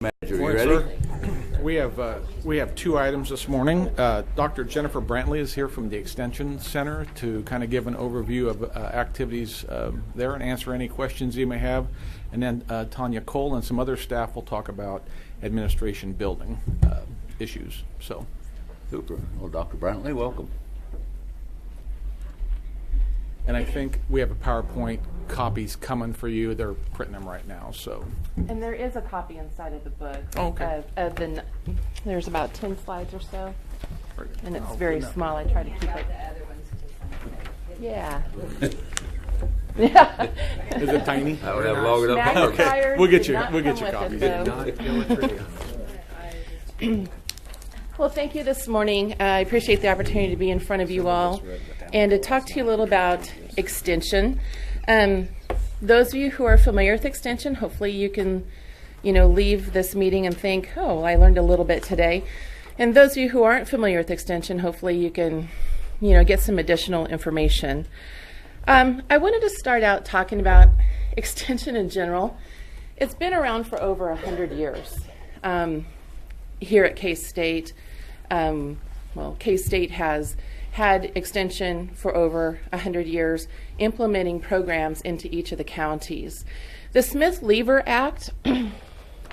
Manager, you Morning, ready? sir. We have two items this morning. Dr. Jennifer Brantley is here from the Extension Center to kind of give an overview of activities there and answer any questions you may have. And then Tanya Cole and some other staff will talk about administration building issues. So, Super. Well, Dr. Brantley, welcome. and I think we have a PowerPoint copies coming for you. They're printing them right now. So, And there is a copy inside of the book. Oh, okay. There's about 10 slides or so, and it's Oh, very good small. I try to keep it. Yeah. Yeah. Is it tiny? I don't have long enough. Magnifiers We'll get did you- not we'll get come you with copies. it, though. Well, thank you this morning. I appreciate the opportunity to be in front of you all and to talk to you a little about Extension. Those of you who are familiar with Extension, hopefully you can, leave this meeting and think, oh, I learned a little bit today. And those of you who aren't familiar with Extension, hopefully you can, get some additional information. I wanted to start out talking about Extension in general. It's been around for over 100 years here at K-State. K-State has had Extension for over 100 years, implementing programs into each of the counties. The Smith-Lever Act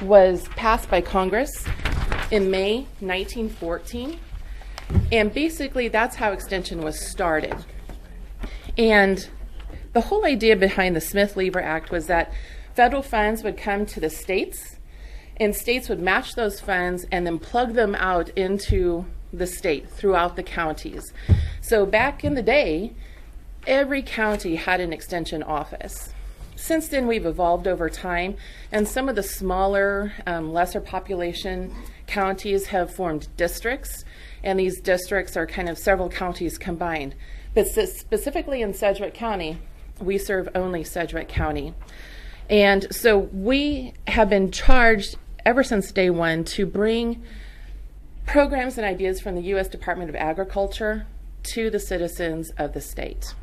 was passed by Congress in May 1914, and basically that's how Extension was started. And the whole idea behind the Smith-Lever Act was that federal funds would come to the states, and states would match those funds and then plug them out into the state throughout the counties. So back in the day, every county had an extension office. Since then, we've evolved over time, and some of the smaller, lesser population counties have formed districts, and these districts are kind of several counties combined. But specifically in Sedgwick County, we serve only Sedgwick County. And so we have been charged ever since day one to bring programs and ideas from the U.S. Department of Agriculture to the citizens of the state.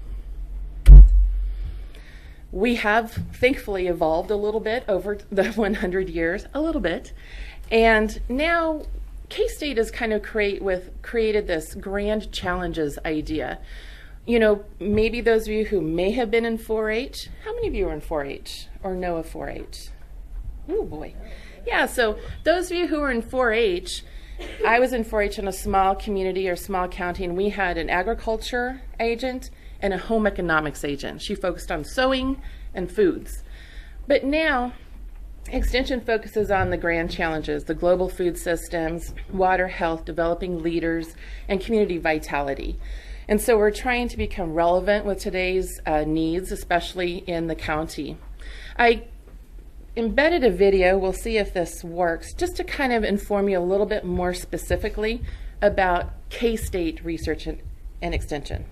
We have thankfully evolved a little bit over the 100 years, a little bit. And now K-State has kind of created this grand challenges idea. Maybe those of you who may have been in 4-H, how many of you are in 4-H or know of 4-H? Oh boy. Yeah, so those of you who are in 4-H, I was in 4-H in a small community or small county, and we had an agriculture agent and a home economics agent. She focused on sewing and foods. But now, Extension focuses on the grand challenges, the global food systems, water, health, developing leaders, and community vitality. And so we're trying to become relevant with today's needs, especially in the county. I embedded a video, we'll see if this works, just to kind of inform you a little bit more specifically about K-State research and extension.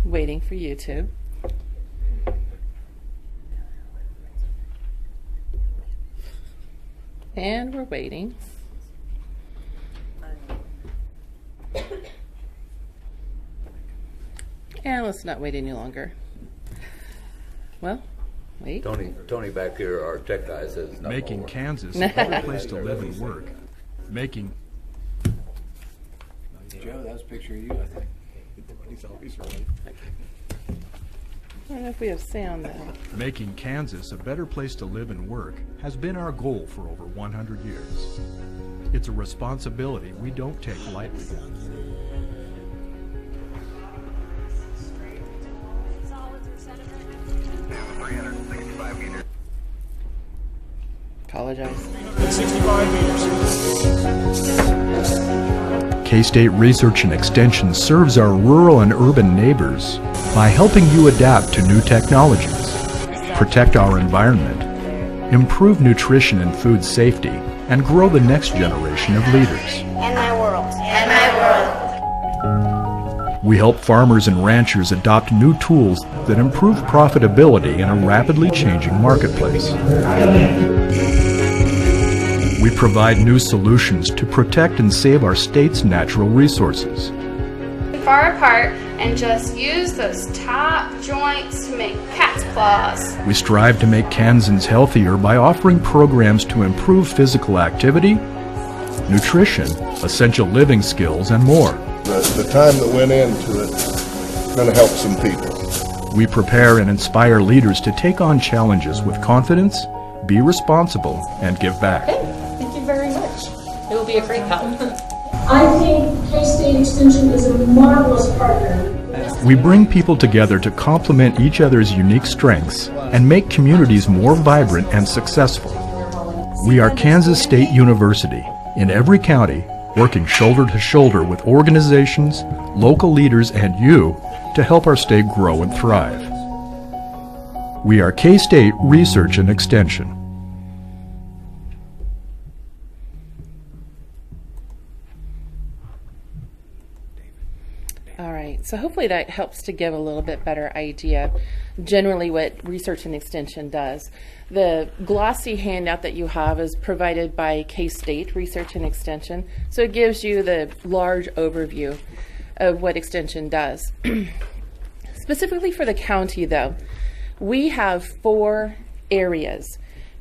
Waiting for YouTube. And we're waiting. And let's not wait any longer. Well, wait. Tony back here, our tech guy, says no Making more. Kansas a better place to live and work. Making Joe, that was a picture of you, I think. he's always right. I don't know if we have sound though. Making Kansas a better place to live and work has been our goal for over 100 years. It's a responsibility we don't take lightly. Apologize. 65 meters. K-State Research and Extension serves our rural and urban neighbors by helping you adapt to new technologies, protect our environment, improve nutrition and food safety, and grow the next generation of leaders. And my world. And my world. We help farmers and ranchers adopt new tools that improve profitability in a rapidly changing marketplace. We provide new solutions to protect and save our state's natural resources. Far apart and just use those top joints to make cat's claws. We strive to make Kansans healthier by offering programs to improve physical activity, nutrition, essential living skills, and more. The time that went into it is going to help some people. We prepare and inspire leaders to take on challenges with confidence, be responsible, and give back. Thank you very much. It will be a great help. I think K-State Extension is a marvelous partner. We bring people together to complement each other's unique strengths and make communities more vibrant and successful. We are Kansas State University, in every county, working shoulder to shoulder with organizations, local leaders, and you to help our state grow and thrive. We are K-State Research and Extension. All right, so hopefully that helps to give a little bit better idea generally what Research and Extension does. The glossy handout that you have is provided by K-State Research and Extension, so it gives you the large overview of what Extension does. Specifically for the county though, we have 4 areas: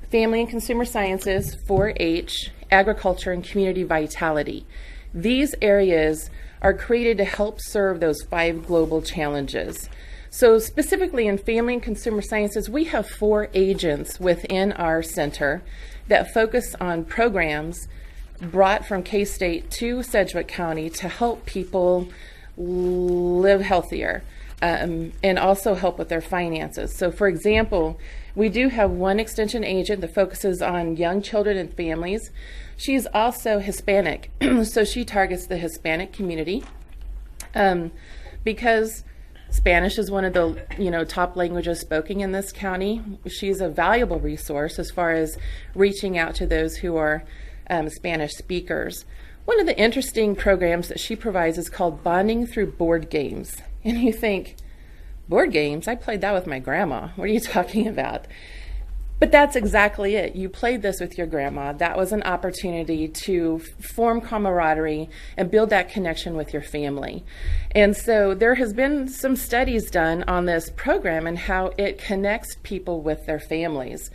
Family and Consumer Sciences, 4-H, Agriculture, and Community Vitality. These areas are created to help serve those 5 global challenges. So specifically in Family and Consumer Sciences, we have 4 agents within our center that focus on programs brought from K-State to Sedgwick County to help people live healthier and also help with their finances. So for example, we do have one extension agent that focuses on young children and families. She's also Hispanic, so she targets the Hispanic community because Spanish is one of the top languages spoken in this county. She's a valuable resource as far as reaching out to those who are Spanish speakers. One of the interesting programs that she provides is called Bonding Through Board Games. And you think, board games? I played that with my grandma. What are you talking about? But that's exactly it. You played this with your grandma. That was an opportunity to form camaraderie and build that connection with your family. And so there has been some studies done on this program and how it connects people with their families.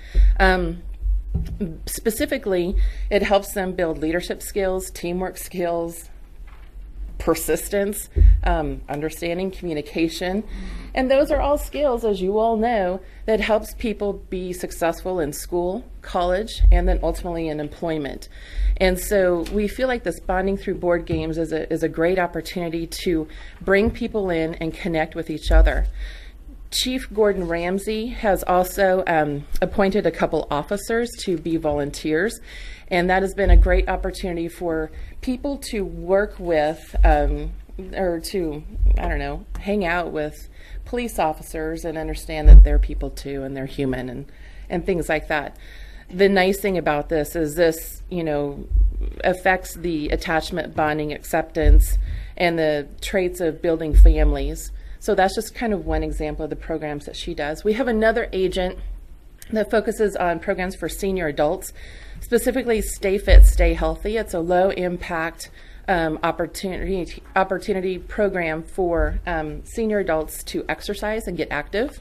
Specifically, it helps them build leadership skills, teamwork skills, persistence, understanding, communication. And those are all skills, as you all know, that helps people be successful in school, college, and then ultimately in employment. And so we feel like this Bonding Through Board Games is a great opportunity to bring people in and connect with each other. Chief Gordon Ramsey has also appointed a couple officers to be volunteers, and that has been a great opportunity for people to work with or to, hang out with police officers and understand that they're people too and they're human and things like that. The nice thing about this is this, affects the attachment, bonding, acceptance, and the traits of building families. So that's just kind of one example of the programs that she does. We have another agent that focuses on programs for senior adults, specifically Stay Fit, Stay Healthy. It's a low impact opportunity program for senior adults to exercise and get active.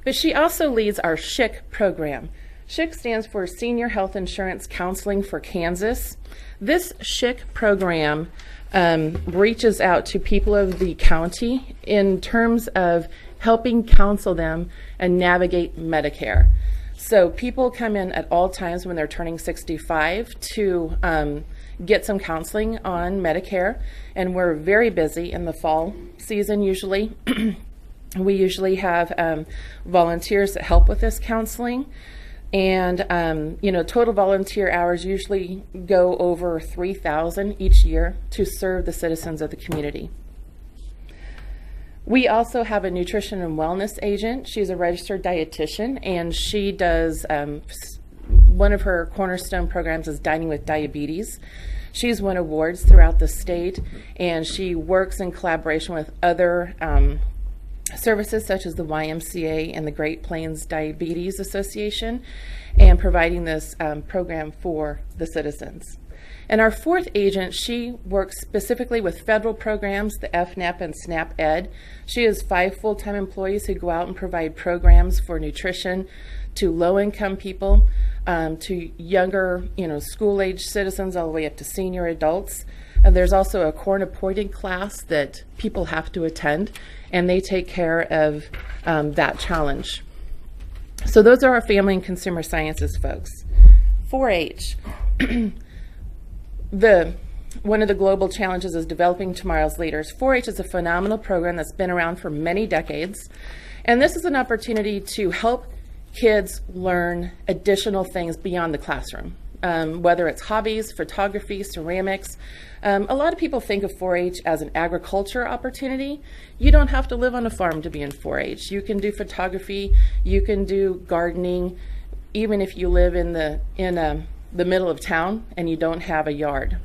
But she also leads our SHIC program. SHIC stands for Senior Health Insurance Counseling for Kansas. This SHIC program reaches out to people of the county in terms of helping counsel them and navigate Medicare. So people come in at all times when they're turning 65 to get some counseling on Medicare, and we're very busy in the fall season usually. We usually have volunteers that help with this counseling. And, total volunteer hours usually go over 3,000 each year to serve the citizens of the community. We also have a nutrition and wellness agent. She's a registered dietitian, and she does, one of her cornerstone programs is Dining with Diabetes. She's won awards throughout the state, and she works in collaboration with other services such as the YMCA and the Great Plains Diabetes Association, and providing this program for the citizens. And our fourth agent, she works specifically with federal programs, the FNAP and SNAP Ed. She has 5 full-time employees who go out and provide programs for nutrition to low-income people, to younger, school-age citizens, all the way up to senior adults. And there's also a court-appointed class that people have to attend, and they take care of that challenge. So those are our family and consumer sciences folks. 4-H. One of the global challenges is developing tomorrow's leaders. 4-H is a phenomenal program that's been around for many decades, and this is an opportunity to help kids learn additional things beyond the classroom, whether it's hobbies, photography, ceramics. A lot of people think of 4-H as an agriculture opportunity. You don't have to live on a farm to be in 4-H. You can do photography, you can do gardening, even if you live in the middle of town and you don't have a yard.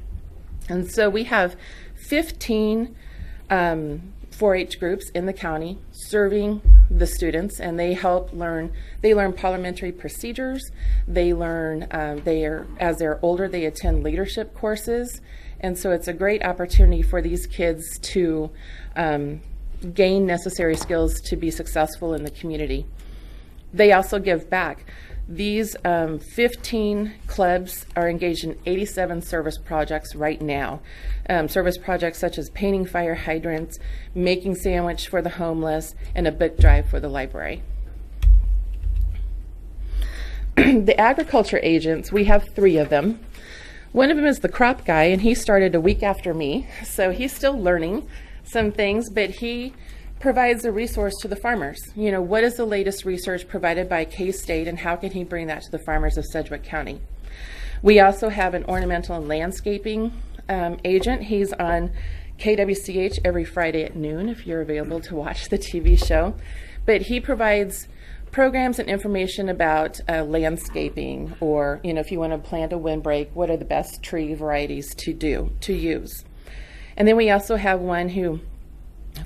And so we have 15 4-H groups in the county serving the students, and they learn parliamentary procedures. They learn, as they're older, they attend leadership courses. And so it's a great opportunity for these kids to gain necessary skills to be successful in the community. They also give back. These 15 clubs are engaged in 87 service projects right now. Service projects such as painting fire hydrants, making sandwich for the homeless, and a book drive for the library. The agriculture agents, we have 3 of them. One of them is the crop guy, and he started a week after me, so he's still learning some things, but he provides a resource to the farmers. What is the latest research provided by K-State, and how can he bring that to the farmers of Sedgwick County? We also have an ornamental and landscaping agent. He's on KWCH every Friday at noon if you're available to watch the TV show. But he provides programs and information about landscaping, or if you want to plant a windbreak, what are the best tree varieties to use. And then we also have one who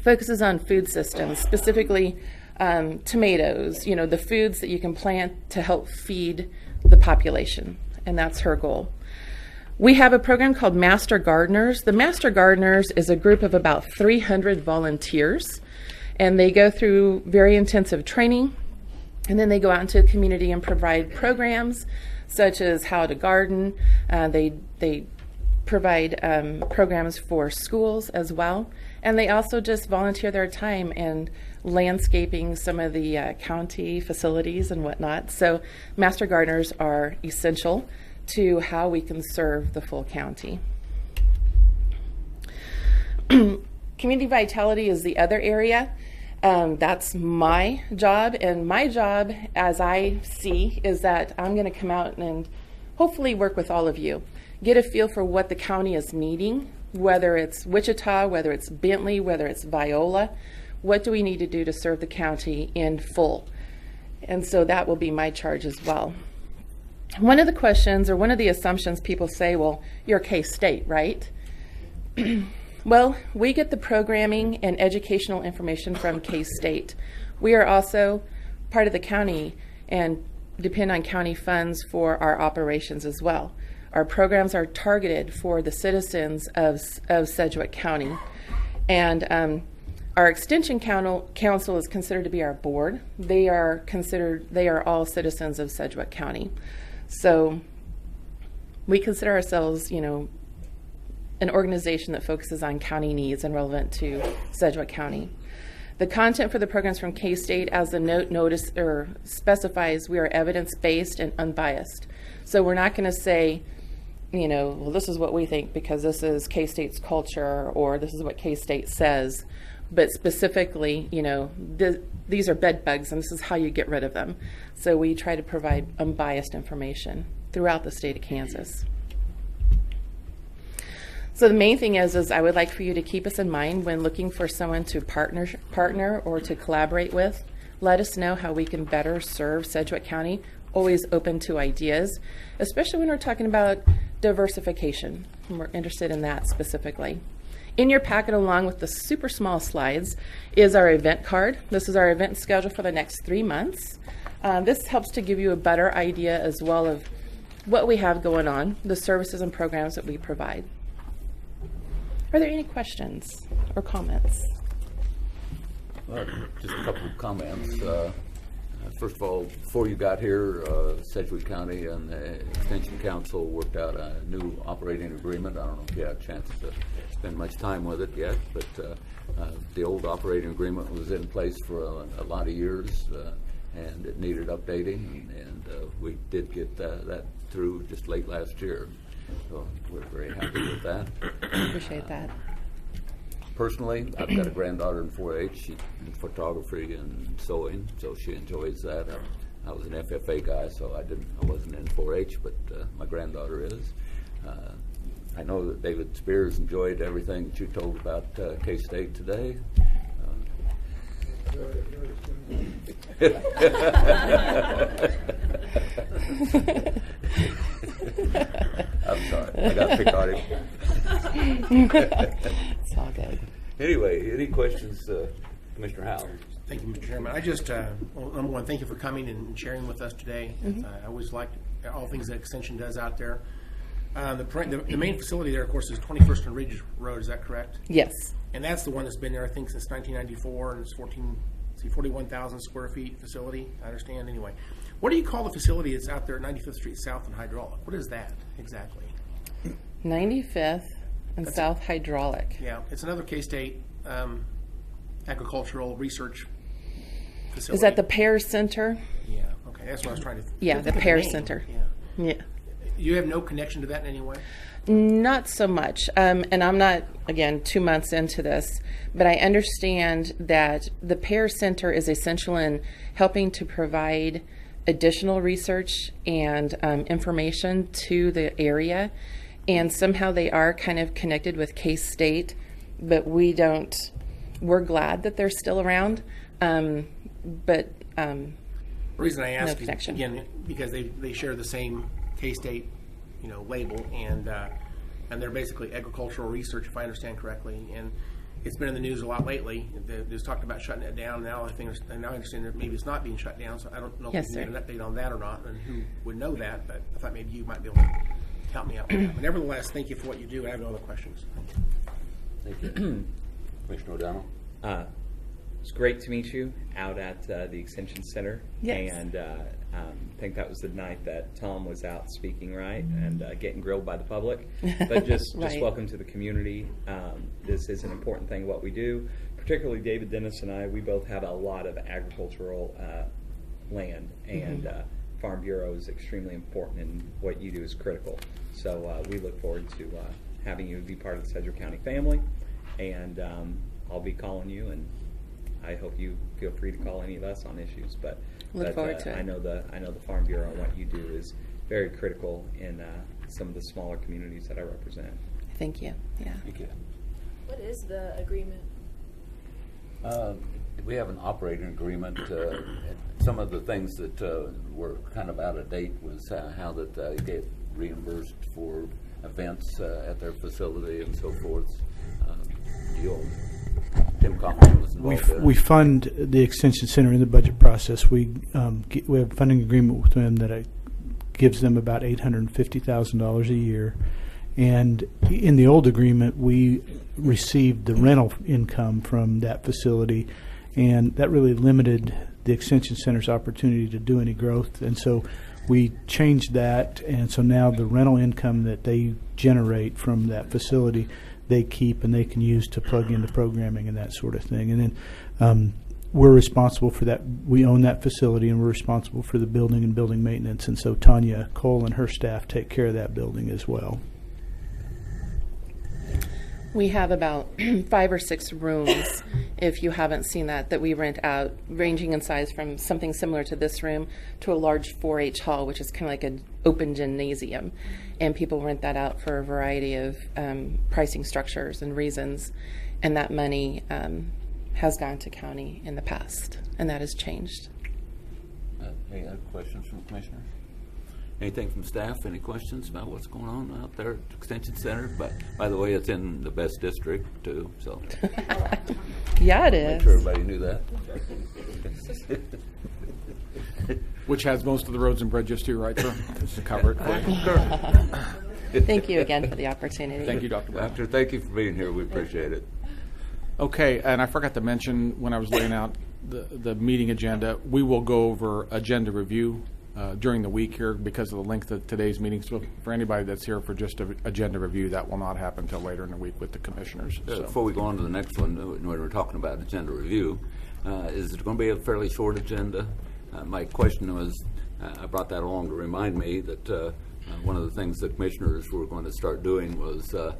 focuses on food systems, specifically tomatoes, the foods that you can plant to help feed the population, and that's her goal. We have a program called Master Gardeners. The Master Gardeners is a group of about 300 volunteers, and they go through very intensive training, and then they go out into the community and provide programs such as how to garden. They provide programs for schools as well. And they also just volunteer their time in landscaping some of the county facilities and whatnot. So Master Gardeners are essential to how we can serve the full county. Community vitality is the other area. That's my job, and my job, as I see, is that I'm going to come out and hopefully work with all of you, get a feel for what the county is needing, whether it's Wichita, whether it's Bentley, whether it's Viola. What do we need to do to serve the county in full? And so that will be my charge as well. One of the questions, or one of the assumptions people say, well, you're K-State, right? Well, we get the programming and educational information from K-State. We are also part of the county and depend on county funds for our operations as well. Our programs are targeted for the citizens of Sedgwick County. And our Extension Council is considered to be our board. They are all citizens of Sedgwick County. So we consider ourselves, an organization that focuses on county needs and relevant to Sedgwick County. The content for the programs from K-State, as the notice or specifies, we are evidence-based and unbiased. So we're not going to say, well, this is what we think because this is K-State's culture, or this is what K-State says. But specifically, these are bed bugs, and this is how you get rid of them. So we try to provide unbiased information throughout the state of Kansas. So the main thing is I would like for you to keep us in mind when looking for someone to partner or to collaborate with. Let us know how we can better serve Sedgwick County. Always open to ideas, especially when we're talking about diversification. We're interested in that specifically. In your packet, along with the super small slides, is our event card. This is our event schedule for the next 3 months. This helps to give you a better idea as well of what we have going on, the services and programs that we provide. Are there any questions or comments? Well, just a couple of comments. First of all, before you got here, Sedgwick County and the Extension Council worked out a new operating agreement. I don't know if you had a chance to spend much time with it yet, but the old operating agreement was in place for a lot of years, and it needed updating, and we did get that through just late last year. So we're very happy with that. Appreciate that. Personally, I've got a granddaughter in 4-H. She's in photography and sewing, so she enjoys that. I was an FFA guy, so I wasn't in 4-H, but my granddaughter is. I know that David Spears enjoyed everything that you told about K-State today. I'm sorry, I got to pick on him. It's all good. Anyway, any questions, Commissioner Howell? Thank you, Mr. Chairman. I just, well, number one, thank you for coming and sharing with us today. I always like all things that Extension does out there. The main facility there, of course, is 21st and Ridge Road. Is that correct? Yes. And that's the one that's been there, I think, since 1994, and it's 41,000 square feet facility, I understand. Anyway, what do you call the facility that's out there at 95th Street South and Hydraulic? What is that exactly? 95th and South Hydraulic. Yeah, it's another K-State agricultural research facility. Is that the Pear Center? Yeah, okay, that's what I was trying to Yeah, the think of Pear name. Center. Yeah. Yeah. You have no connection to that in any way? Not so much. And I'm not, again, 2 months into this, but I understand that the Pear Center is essential in helping to provide additional research and information to the area. And somehow they are kind of connected with K-State, but we're glad that they're still around. But The reason I ask is, connection. again, because they share the same K-State, label, and they're basically agricultural research, if I understand correctly. And it's been in the news a lot lately. There's talked about shutting it down. Now I understand that maybe it's not being shut down. So I don't know Yes, if you can sir. get an update on that or not, and who would know that. But I thought maybe you might be able to help me out with that. But nevertheless, thank you for what you do. I have no other questions. Thank you. Commissioner O'Donnell? It's great to meet you out at the Extension Center. Yes. And I think that was the night that Tom was out speaking, right? And getting grilled by the public. But just Right. welcome to the community. This is an important thing, what we do. Particularly David Dennis and I, we both have a lot of agricultural land. And Farm Bureau is extremely important, and what you do is critical. So we look forward to having you be part of the Sedgwick County family. And I'll be calling you, and I hope you feel free to call any of us on issues. But Look forward to it. I know the Farm Bureau and what you do is very critical in some of the smaller communities that I represent. Thank you. Yeah. Thank you. What is the agreement? We have an operating agreement. Some of the things that were kind of out of date was how that they get reimbursed for events at their facility and so forth. Tim Kaufman was involved there. We fund the Extension Center in the budget process. We have a funding agreement with them that gives them about $850,000 a year. And in the old agreement, we received the rental income from that facility, and that really limited the Extension Center's opportunity to do any growth. And so we changed that, and so now the rental income that they generate from that facility, they keep and they can use to plug into programming and that sort of thing. And then we're responsible for that. We own that facility, and we're responsible for the building and building maintenance. And so Tanya Cole and her staff take care of that building as well. We have about 5 or 6 rooms, if you haven't seen that we rent out, ranging in size from something similar to this room to a large 4-H hall, which is kind of like an open gymnasium. And people rent that out for a variety of pricing structures and reasons. And that money has gone to county in the past, and that has changed. Any other questions from commissioners? Anything from staff? Any questions about what's going on out there at Extension Center? But by the way, it's in the best district too, so Yeah, it make is. sure everybody knew that. Which has most of the roads and bridges too, right, sir? Just to cover it quick. Thank you again for the opportunity. Thank you, Dr. Brown. Doctor, thank you for being here. We appreciate it. Okay, and I forgot to mention when I was laying out the meeting agenda, we will go over agenda review during the week here because of the length of today's meeting. So for anybody that's here for just an agenda review, that will not happen until later in the week with the commissioners. So. Before we go on to the next one, when we're talking about agenda review, is it going to be a fairly short agenda? My question was, I brought that along to remind me that one of the things the commissioners were going to start doing was a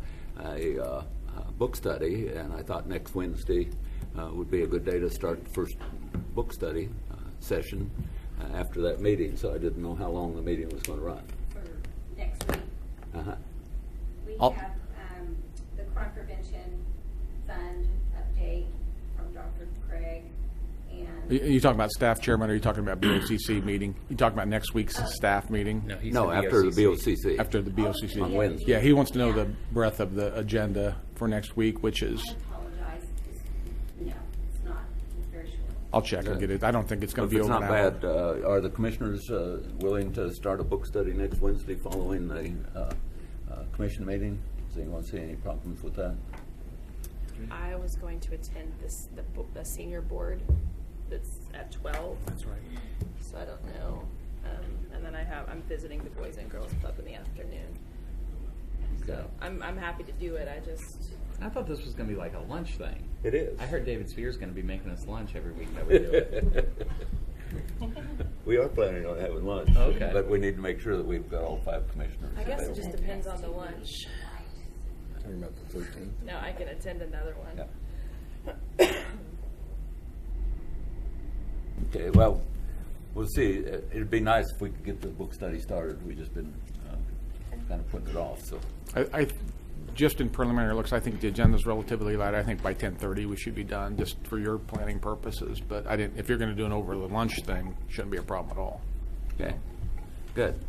book study, and I thought next Wednesday would be a good day to start the first book study session after that meeting, so I didn't know how long the meeting was going to run. For next week. We have the crime prevention fund update from Dr. Craig. And Are you talking about staff chairman, or are you talking about BOCC meeting? You talking about next week's staff meeting? No, after the BOCC. After the BOCC. On Wednesday. Yeah, he wants to know the breadth of the agenda for next week, which is... I apologize. No, it's not. It's very short. I'll check and get it. I don't think it's going to be If it's over not an hour. bad, are the commissioners willing to start a book study next Wednesday following the commission meeting? Does anyone see any problems with that? I was going to attend the senior board that's at 12. That's right. So I don't know. And then I'm visiting the Boys and Girls Club in the afternoon. So I'm happy to do it. I thought this was going to be like a lunch thing. It is. I heard David Spears going to be making us lunch every week that we do it. We are planning on having lunch. Okay. But we need to make sure that we've got all 5 commissioners. I guess it available. just depends on the lunch. Talking about the 13th. No, I can attend another one. Yeah. Okay, well, we'll see. It'd be nice if we could get the book study started. We've just been kind of putting it off. So I just in preliminary looks, I think the agenda's relatively light. I think by 10:30 we should be done, just for your planning purposes. But I didn't. If you're going to do an over the lunch thing, shouldn't be a problem at all. okay, good.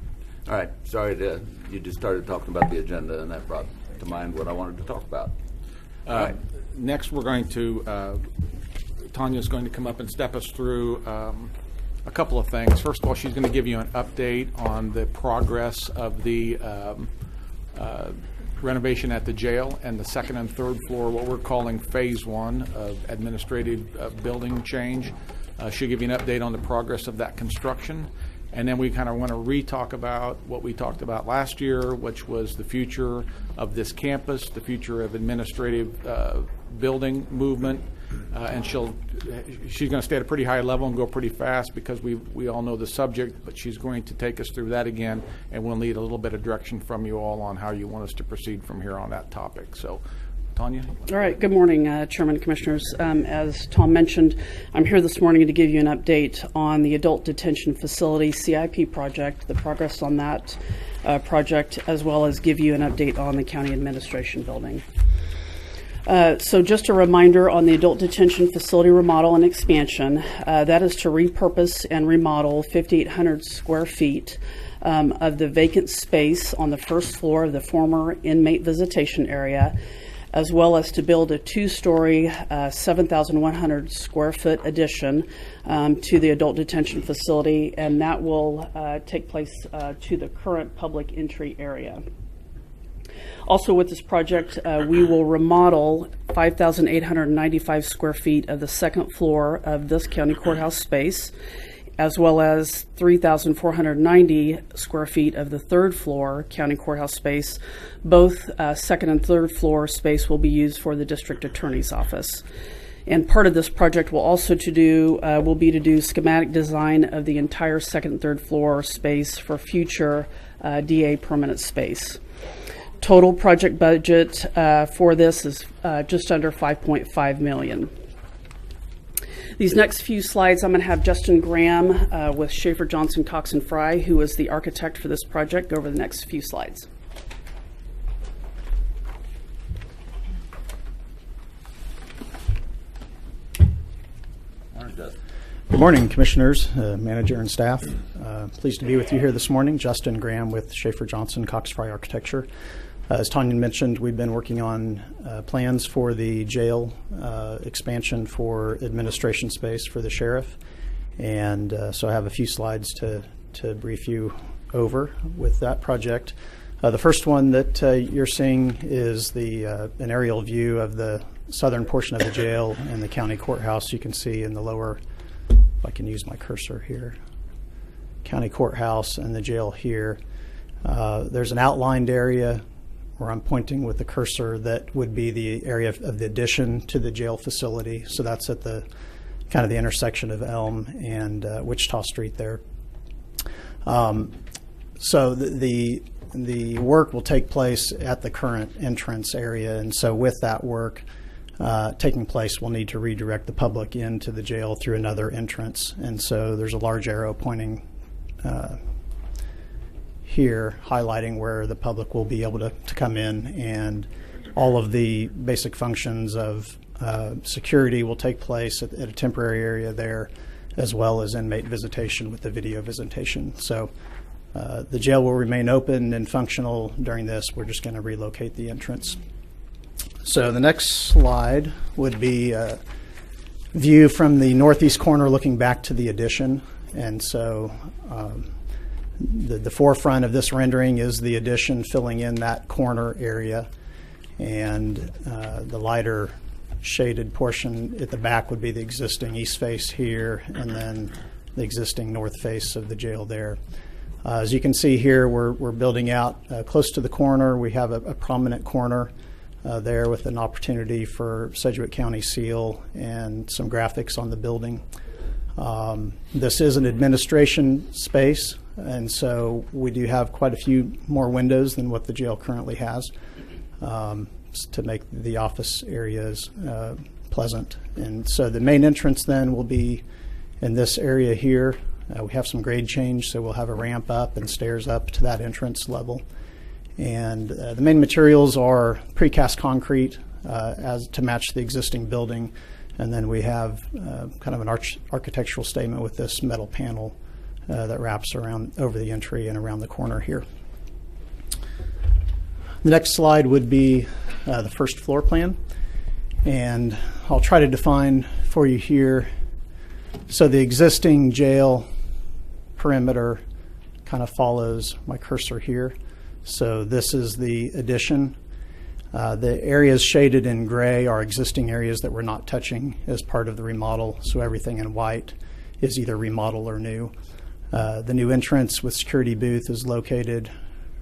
All right. Sorry, you just started talking about the agenda, and that brought to mind what I wanted to talk about. All right. Next, we're going to Tanya's going to come up and step us through a couple of things. First of all, she's going to give you an update on the progress of the renovation at the jail and the second and third floor, what we're calling phase 1 of administrative building change. She'll give you an update on the progress of that construction. And then we kind of want to re-talk about what we talked about last year, which was the future of this campus, the future of administrative building movement. And she's going to stay at a pretty high level and go pretty fast because we all know the subject, but she's going to take us through that again, and we'll need a little bit of direction from you all on how you want us to proceed from here on that topic. So, Tanya? All right. Good morning, Chairman and Commissioners. As Tom mentioned, I'm here this morning to give you an update on the Adult Detention Facility CIP project, the progress on that project, as well as give you an update on the County Administration Building. So just a reminder on the Adult Detention Facility remodel and expansion, that is to repurpose and remodel 5,800 square feet of the vacant space on the first floor of the former inmate visitation area, as well as to build a 2-story, 7,100 square foot addition to the adult detention facility, and that will take place to the current public entry area. Also with this project, we will remodel 5,895 square feet of the second floor of this county courthouse space, as well as 3,490 square feet of the third floor county courthouse space. Both second and third floor space will be used for the district attorney's office. And part of this project will also be to do schematic design of the entire second and third floor space for future DA permanent space. Total project budget for this is just under $5.5 million. These next few slides, I'm going to have Justin Graham with Schaefer Johnson Cox and Fry, who is the architect for this project, go over the next few slides. Morning, Justin. Good morning, Commissioners, Manager, and staff. Pleased to be with you here this morning. Justin Graham with Schaefer Johnson, Cox Fry Architecture. As Tanya mentioned, we've been working on plans for the jail expansion for administration space for the sheriff. And so I have a few slides to brief you over with that project. The first one that you're seeing is an aerial view of the southern portion of the jail and the county courthouse. You can see in the lower, if I can use my cursor here, county courthouse and the jail here. There's an outlined area where I'm pointing with the cursor that would be the area of the addition to the jail facility. So that's at the kind of the intersection of Elm and Wichita Street there. So the work will take place at the current entrance area, and so with that work taking place, we'll need to redirect the public into the jail through another entrance. And so there's a large arrow pointing here, highlighting where the public will be able to come in, and all of the basic functions of security will take place at a temporary area there, as well as inmate visitation with the video visitation. So the jail will remain open and functional during this. We're just going to relocate the entrance. So the next slide would be a view from the northeast corner looking back to the addition. And so the forefront of this rendering is the addition filling in that corner area. And the lighter shaded portion at the back would be the existing east face here, and then the existing north face of the jail there. As you can see here, we're building out close to the corner. We have a prominent corner there with an opportunity for Sedgwick County seal and some graphics on the building. This is an administration space, and so we do have quite a few more windows than what the jail currently has to make the office areas pleasant. And so the main entrance then will be in this area here. We have some grade change, so we'll have a ramp up and stairs up to that entrance level. And the main materials are precast concrete as to match the existing building. And then we have kind of an architectural statement with this metal panel that wraps around over the entry and around the corner here. The next slide would be the first floor plan. And I'll try to define for you here. So the existing jail perimeter kind of follows my cursor here. So this is the addition. The areas shaded in gray are existing areas that we're not touching as part of the remodel. So everything in white is either remodel or new. The new entrance with security booth is located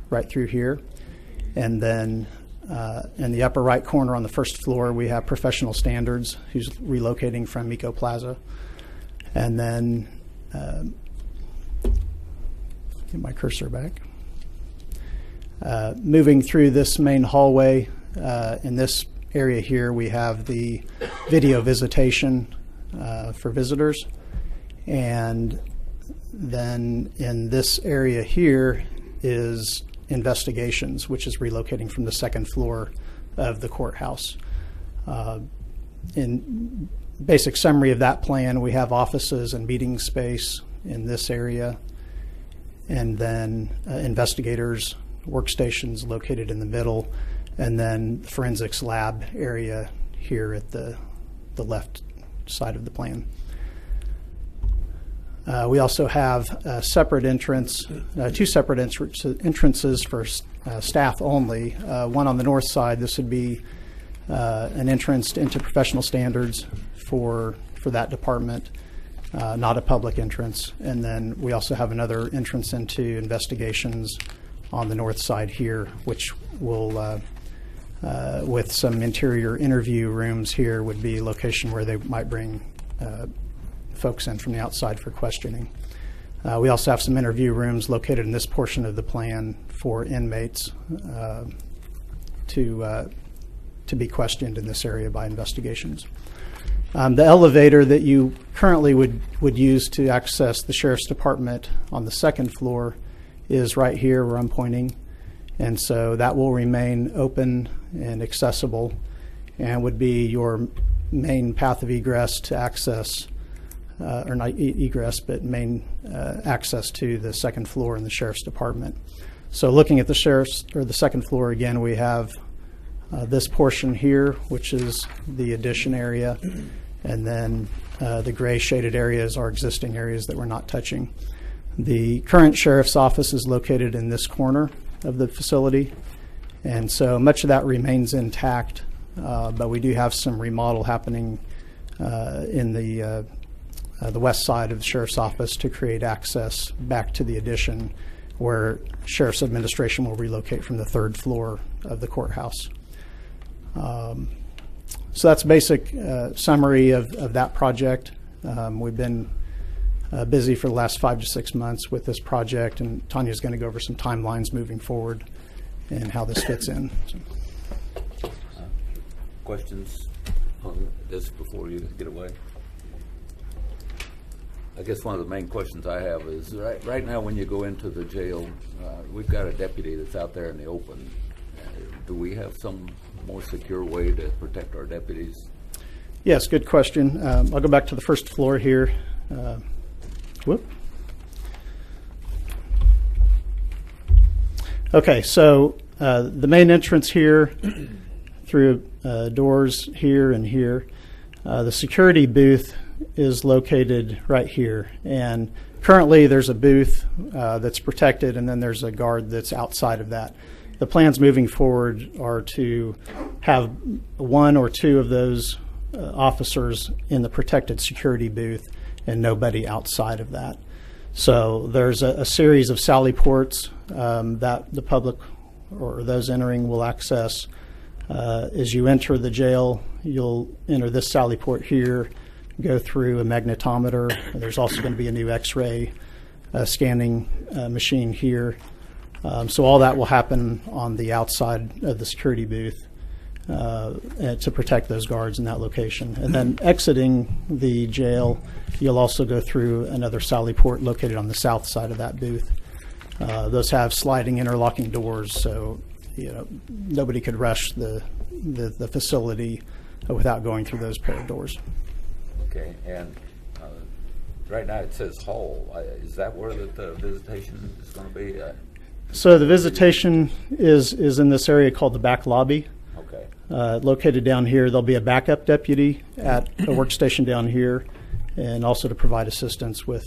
right through here. And then in the upper right corner on the first floor, we have Professional Standards, who's relocating from Eco Plaza. And then, get my cursor back. Moving through this main hallway, in this area here, we have the video visitation for visitors. And then in this area here is investigations, which is relocating from the second floor of the courthouse. In basic summary of that plan, we have offices and meeting space in this area, and then investigators' workstations located in the middle, and then forensics lab area here at the left side of the plan. We also have a separate entrance, two separate entrances for staff only. One on the north side, this would be an entrance into Professional Standards for that department, not a public entrance. And then we also have another entrance into investigations on the north side here, which will, with some interior interview rooms here, would be a location where they might bring folks in from the outside for questioning. We also have some interview rooms located in this portion of the plan for inmates to be questioned in this area by investigations. The elevator that you currently would use to access the Sheriff's Department on the second floor is right here where I'm pointing. And so that will remain open and accessible and would be your main path of egress to access or not egress, but main access to the second floor in the sheriff's department. So looking at the second floor again, we have this portion here, which is the addition area, and then the gray shaded areas are existing areas that we're not touching. The current sheriff's office is located in this corner of the facility, and so much of that remains intact, but we do have some remodel happening in the west side of the sheriff's office to create access back to the addition where sheriff's administration will relocate from the third floor of the courthouse. So that's a basic summary of that project. We've been busy for the last 5 to 6 months with this project, and Tanya's going to go over some timelines moving forward and how this fits in. So. Questions on this before you get away? I guess one of the main questions I have is right now when you go into the jail, we've got a deputy that's out there in the open. Do we have some more secure way to protect our deputies? Yes, good question. I'll go back to the first floor here. Okay, so the main entrance here through doors here and here. The security booth is located right here, and currently there's a booth that's protected, and then there's a guard that's outside of that. The plans moving forward are to have 1 or 2 of those officers in the protected security booth and nobody outside of that. So there's a series of sally ports that the public or those entering will access. As you enter the jail, you'll enter this sally port here, go through a magnetometer. There's also going to be a new x-ray scanning machine here. So all that will happen on the outside of the security booth to protect those guards in that location. And then exiting the jail, you'll also go through another sally port located on the south side of that booth. Those have sliding interlocking doors, so nobody could rush the facility without going through those pair of doors. Okay, and right now it says hall. Is that where the visitation is going to be? So the visitation is in this area called the back lobby. Okay. Located down here. There'll be a backup deputy at a workstation down here, and also to provide assistance with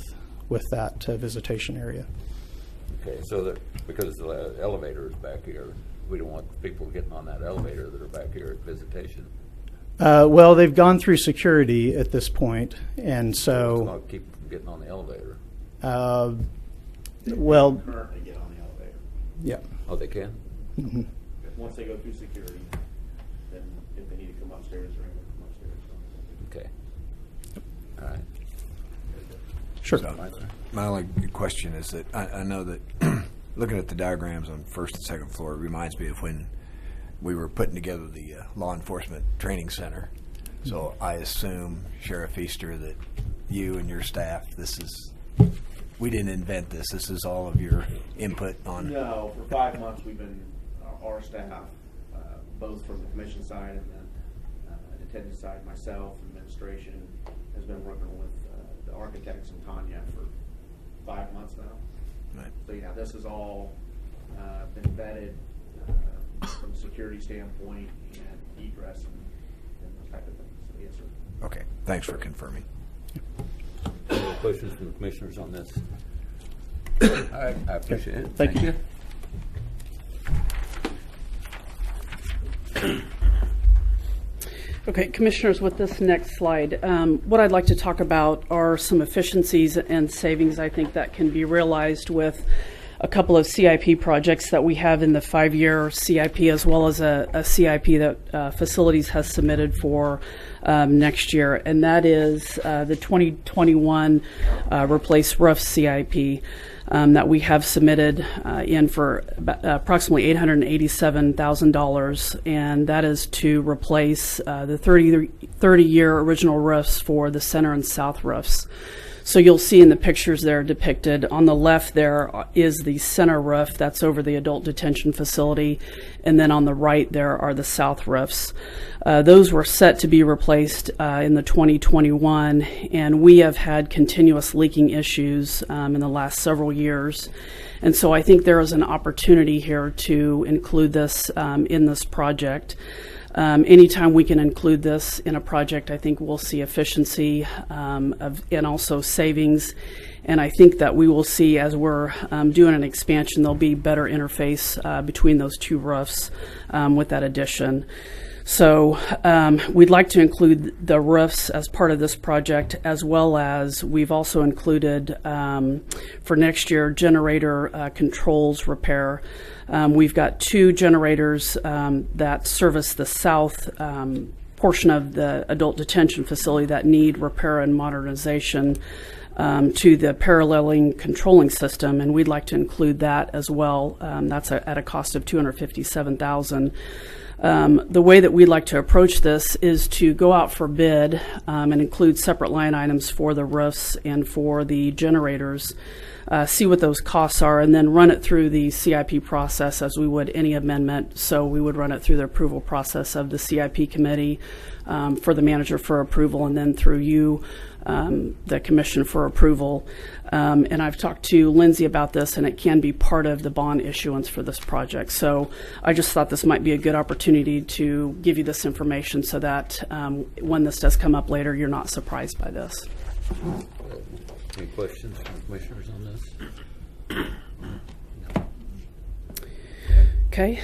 that visitation area. Okay, so because the elevator is back here, we don't want people getting on that elevator that are back here at visitation. Well, they've gone through security at this point, and so it's not keep them getting on the elevator. Well, they currently get on the elevator. Yeah. Oh, they can? Mm-hmm. Once they go through security, then if they need to come upstairs, they're able to come upstairs. Okay. All right. Sure. So, my only question is that I know that looking at the diagrams on first and second floor reminds me of when we were putting together the law enforcement training center. So I assume, Sheriff Easter, that you and your staff, we didn't invent this. This is all of your input on. No, for 5 months we've been, our staff, both from the commission side and the detention side, myself, administration, has been working with the architects and Tanya for 5 months now. Right. So yeah, this has all been vetted from a security standpoint and egress and those type of things. So yes, sir. Okay, thanks for confirming. Any other questions from the commissioners on this? All right, I appreciate it. Thank you. Okay, Commissioners, with this next slide, what I'd like to talk about are some efficiencies and savings I think that can be realized with a couple of CIP projects that we have in the 5-year CIP, as well as a CIP that facilities has submitted for next year, and that is the 2021 Replace Roof CIP that we have submitted in for approximately $887,000, and that is to replace the 30-year original roofs for the center and south roofs. So you'll see in the pictures there depicted, on the left there is the center roof that's over the adult detention facility, and then on the right there are the south roofs. Those were set to be replaced in the 2021, and we have had continuous leaking issues in the last several years. And so I think there is an opportunity here to include this in this project. Anytime we can include this in a project, I think we'll see efficiency and also savings. And I think that we will see, as we're doing an expansion, there'll be better interface between those two roofs with that addition. So we'd like to include the roofs as part of this project, as well as we've also included for next year generator controls repair. We've got 2 generators that service the south portion of the adult detention facility that need repair and modernization to the paralleling controlling system, and we'd like to include that as well. That's at a cost of $257,000. The way that we'd like to approach this is to go out for bid and include separate line items for the roofs and for the generators, see what those costs are, and then run it through the CIP process as we would any amendment. So we would run it through the approval process of the CIP committee for the manager for approval, and then through you, the commission, for approval. And I've talked to Lindsay about this, and it can be part of the bond issuance for this project. So I just thought this might be a good opportunity to give you this information so that when this does come up later, you're not surprised by this. Any questions from commissioners on this? Okay.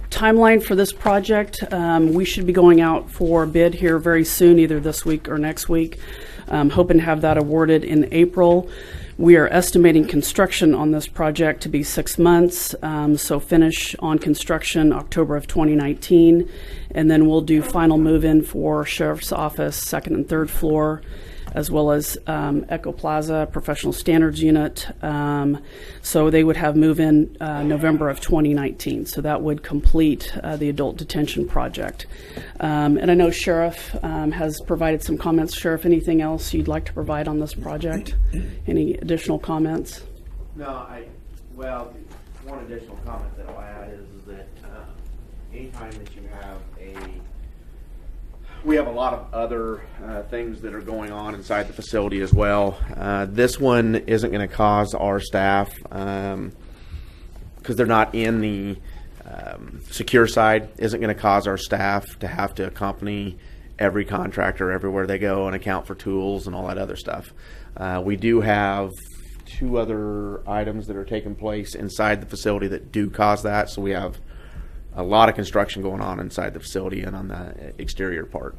Timeline for this project, we should be going out for bid here very soon, either this week or next week. Hoping to have that awarded in April. We are estimating construction on this project to be 6 months, so finish on construction October of 2019, and then we'll do final move-in for Sheriff's Office, 2nd and 3rd floor, as well as Echo Plaza Professional Standards Unit. So they would have move-in November of 2019. So that would complete the adult detention project. And I know Sheriff has provided some comments. Sheriff, anything else you'd like to provide on this project? Any additional comments? No, well, one additional comment that I'll add is that anytime that you have we have a lot of other things that are going on inside the facility as well. This one isn't going to cause our staff, because they're not in the secure side, isn't going to cause our staff to have to accompany every contractor everywhere they go and account for tools and all that other stuff. We do have 2 other items that are taking place inside the facility that do cause that, so we have a lot of construction going on inside the facility and on the exterior part.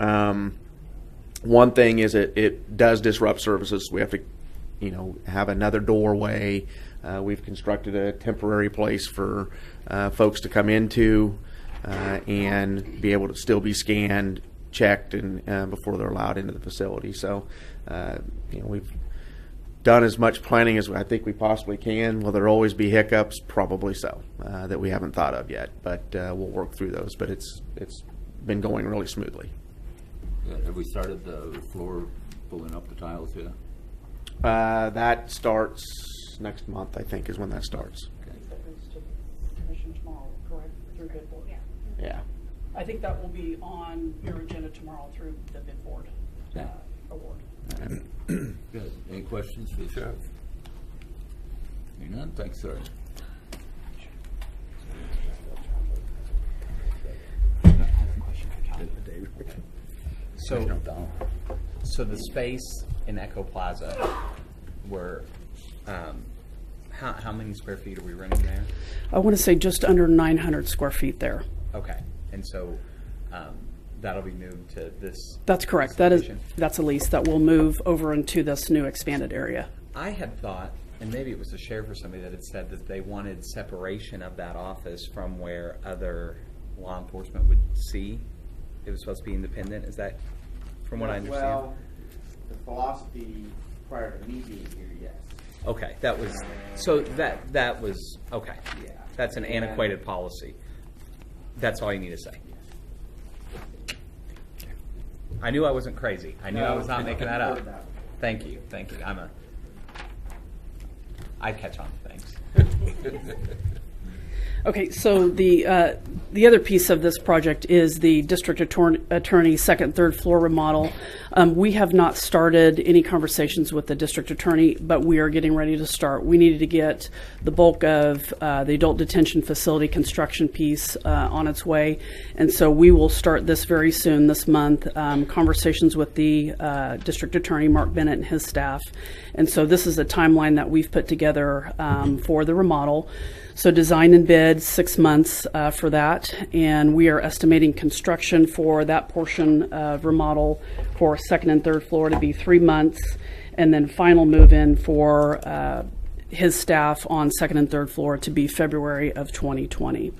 One thing is it does disrupt services. We have to, have another doorway. We've constructed a temporary place for folks to come into and be able to still be scanned, checked, and before they're allowed into the facility. So, we've done as much planning as I think we possibly can. Will there always be hiccups? Probably so, that we haven't thought of yet, but we'll work through those. But it's been going really smoothly. Have we started the floor pulling up the tiles yet? That starts next month, I think, is when that starts. Okay. That goes to the commission tomorrow, correct? Through bid board. Yeah. I think that will be on your agenda tomorrow through the bid board award. Good. Any questions for the sheriff? Hearing none, thanks, sir. So the space in Echo Plaza, where how many square feet are we renting there? I want to say just under 900 square feet there. Okay, and so that'll be moved to this. That's correct. That's a lease that will move over into this new expanded area. I had thought, and maybe it was the sheriff or somebody that had said that they wanted separation of that office from where other law enforcement would see. It was supposed to be independent. Is that from what I understand? Well, the philosophy prior to me being here, yes. Okay, that was so. That was okay. Yeah, that's an antiquated policy. That's all you need to say. I knew I wasn't crazy. I knew I was not making that up. Thank you. I catch on to things. Okay, so the other piece of this project is the district attorney second, third floor remodel. We have not started any conversations with the district attorney, but we are getting ready to start. We needed to get the bulk of the adult detention facility construction piece on its way, and so we will start this very soon this month, conversations with the district attorney, Mark Bennett, and his staff. And so this is a timeline that we've put together for the remodel. So design and bid, 6 months for that, and we are estimating construction for that portion of remodel for second and third floor to be 3 months, and then final move-in for his staff on second and third floor to be February of 2020.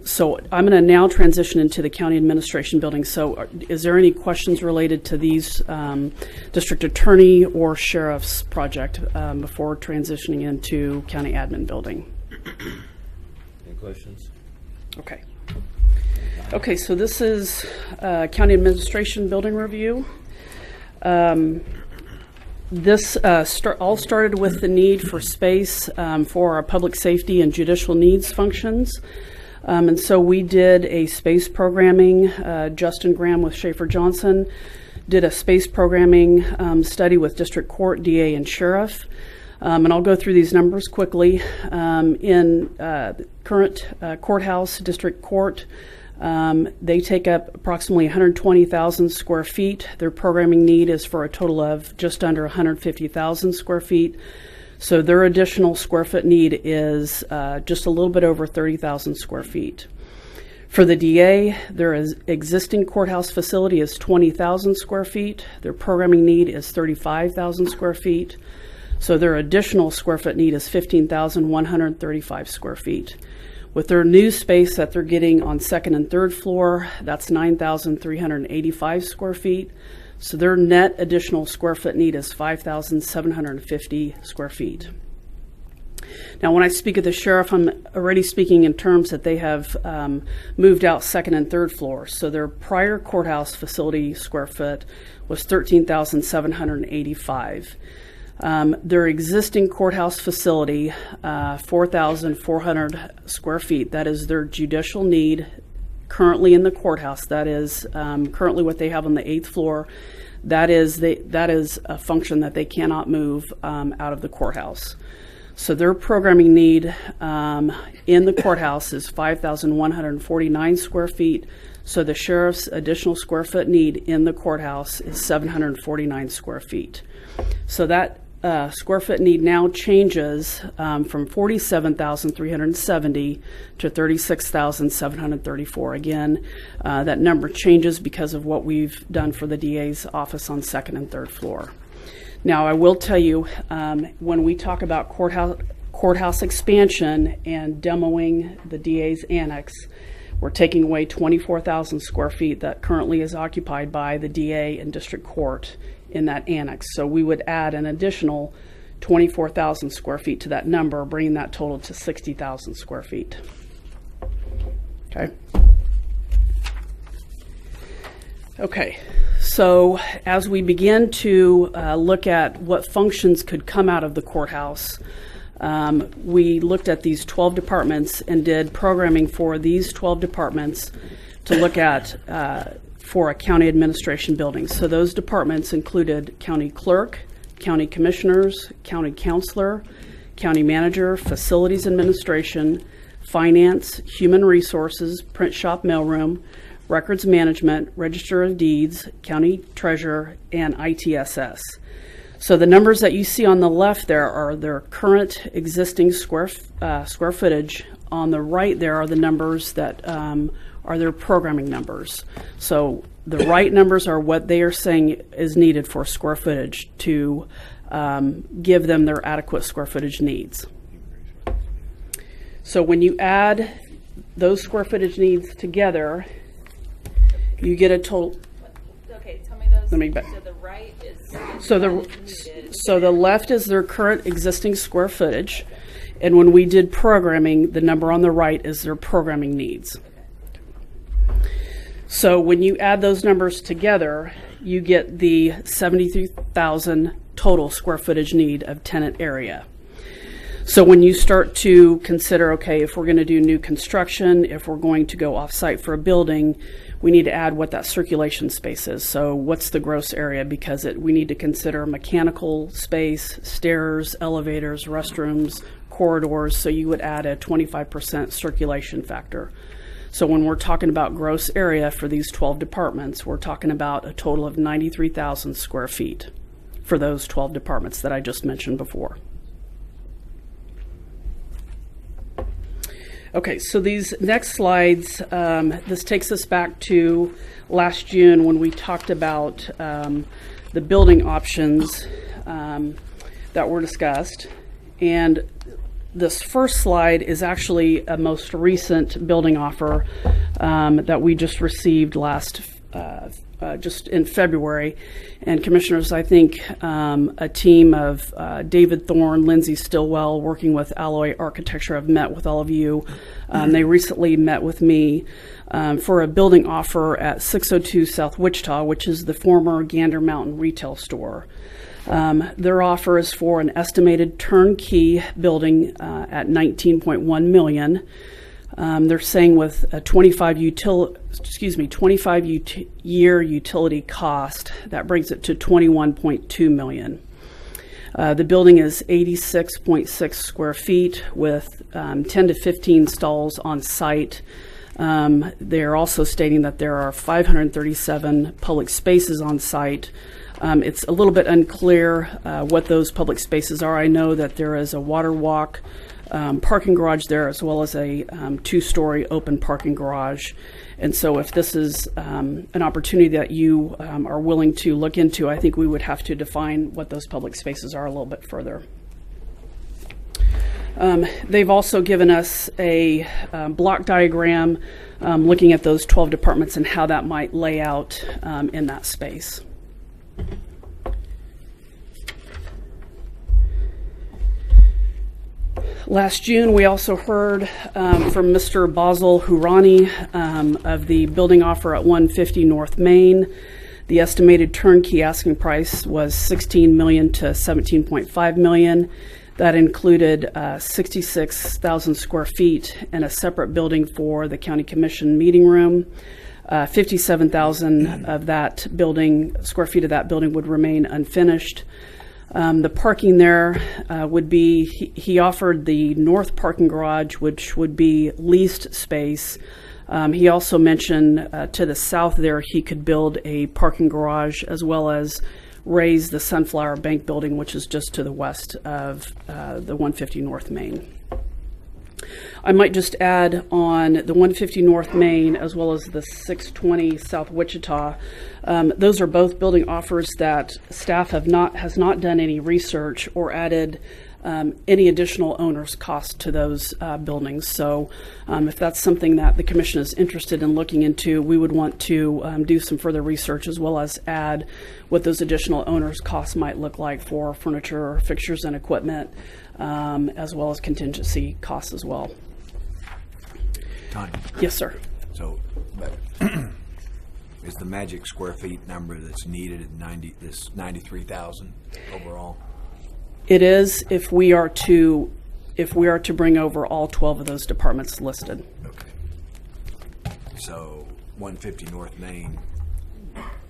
So I'm going to now transition into the county administration building. So is there any questions related to these district attorney or sheriff's project before transitioning into county admin building? Any questions? Okay. Okay, so this is county administration building review. This all started with the need for space for our public safety and judicial needs functions. And so we did a space programming, Justin Graham with Schaefer Johnson did a space programming study with district court, DA, and sheriff. And I'll go through these numbers quickly. In current courthouse, district court, they take up approximately 120,000 square feet. Their programming need is for a total of just under 150,000 square feet. So their additional square foot need is just a little bit over 30,000 square feet. For the DA, their existing courthouse facility is 20,000 square feet. Their programming need is 35,000 square feet. So their additional square foot need is 15,135 square feet. With their new space that they're getting on second and third floor, that's 9,385 square feet. So their net additional square foot need is 5,750 square feet. Now, when I speak of the sheriff, I'm already speaking in terms that they have moved out second and third floor. So their prior courthouse facility square foot was 13,785. Their existing courthouse facility, 4,400 square feet, that is their judicial need currently in the courthouse. That is currently what they have on the 8th floor. That is a function that they cannot move out of the courthouse. So their programming need in the courthouse is 5,149 square feet. So the sheriff's additional square foot need in the courthouse is 749 square feet. So that square foot need now changes from 47,370 to 36,734. Again, that number changes because of what we've done for the DA's office on second and third floor. Now, I will tell you, when we talk about courthouse expansion and demoing the DA's annex, we're taking away 24,000 square feet that currently is occupied by the DA and district court in that annex. So we would add an additional 24,000 square feet to that number, bringing that total to 60,000 square feet. Okay. Okay, so as we begin to look at what functions could come out of the courthouse, we looked at these 12 departments and did programming for these 12 departments to look at for a county administration building. So those departments included county clerk, county commissioners, county counselor, county manager, facilities administration, finance, human resources, print shop mailroom, records management, register of deeds, county treasurer, and ITSS. So the numbers that you see on the left there are their current existing square footage. On the right there are the numbers that are their programming numbers. So the right numbers are what they are saying is needed for square footage to give them their adequate square footage needs. So when you add those square footage needs together, you get a total. Okay, tell me those. Let me back. So the right is. So the left is their current existing square footage, and when we did programming, the number on the right is their programming needs. So when you add those numbers together, you get the 73,000 total square footage need of tenant area. So when you start to consider, okay, if we're going to do new construction, if we're going to go off-site for a building, we need to add what that circulation space is. So what's the gross area? Because we need to consider mechanical space, stairs, elevators, restrooms, corridors. So you would add a 25% circulation factor. So when we're talking about gross area for these 12 departments, we're talking about a total of 93,000 square feet for those 12 departments that I just mentioned before. Okay, so these next slides, this takes us back to last June when we talked about the building options that were discussed. And this first slide is actually a most recent building offer that we just received just in February. And commissioners, I think a team of David Thorne, Lindsay Stillwell, working with Alloy Architecture, have met with all of you. They recently met with me for a building offer at 602 South Wichita, which is the former Gander Mountain retail store. Their offer is for an estimated turnkey building at $19.1 million. They're saying with a 25-year utility cost, that brings it to $21.2 million. The building is 86.6 square feet with 10 to 15 stalls on site. They're also stating that there are 537 public spaces on site. It's a little bit unclear what those public spaces are. I know that there is a water walk, parking garage there, as well as a two-story open parking garage. And so if this is an opportunity that you are willing to look into, I think we would have to define what those public spaces are a little bit further. They've also given us a block diagram looking at those 12 departments and how that might lay out in that space. Last June, we also heard from Mr. Basil Hurani of the building offer at 150 North Main. The estimated turnkey asking price was $16 million to $17.5 million. That included 66,000 square feet and a separate building for the county commission meeting room. 57,000 of that building, square feet of that building, would remain unfinished. The parking there would be, he offered the north parking garage, which would be leased space. He also mentioned to the south there he could build a parking garage as well as raise the Sunflower Bank building, which is just to the west of the 150 North Main. I might just add on the 150 North Main as well as the 620 South Wichita. Those are both building offers that staff has not done any research or added any additional owner's cost to those buildings. So if that's something that the commission is interested in looking into, we would want to do some further research as well as add what those additional owner's costs might look like for furniture, fixtures, and equipment, as well as contingency costs as well. Tanya. Yes, sir. So, is the magic square feet number that's needed at 93,000 overall? It is if we are to bring over all 12 of those departments listed. Okay. So 150 North Main,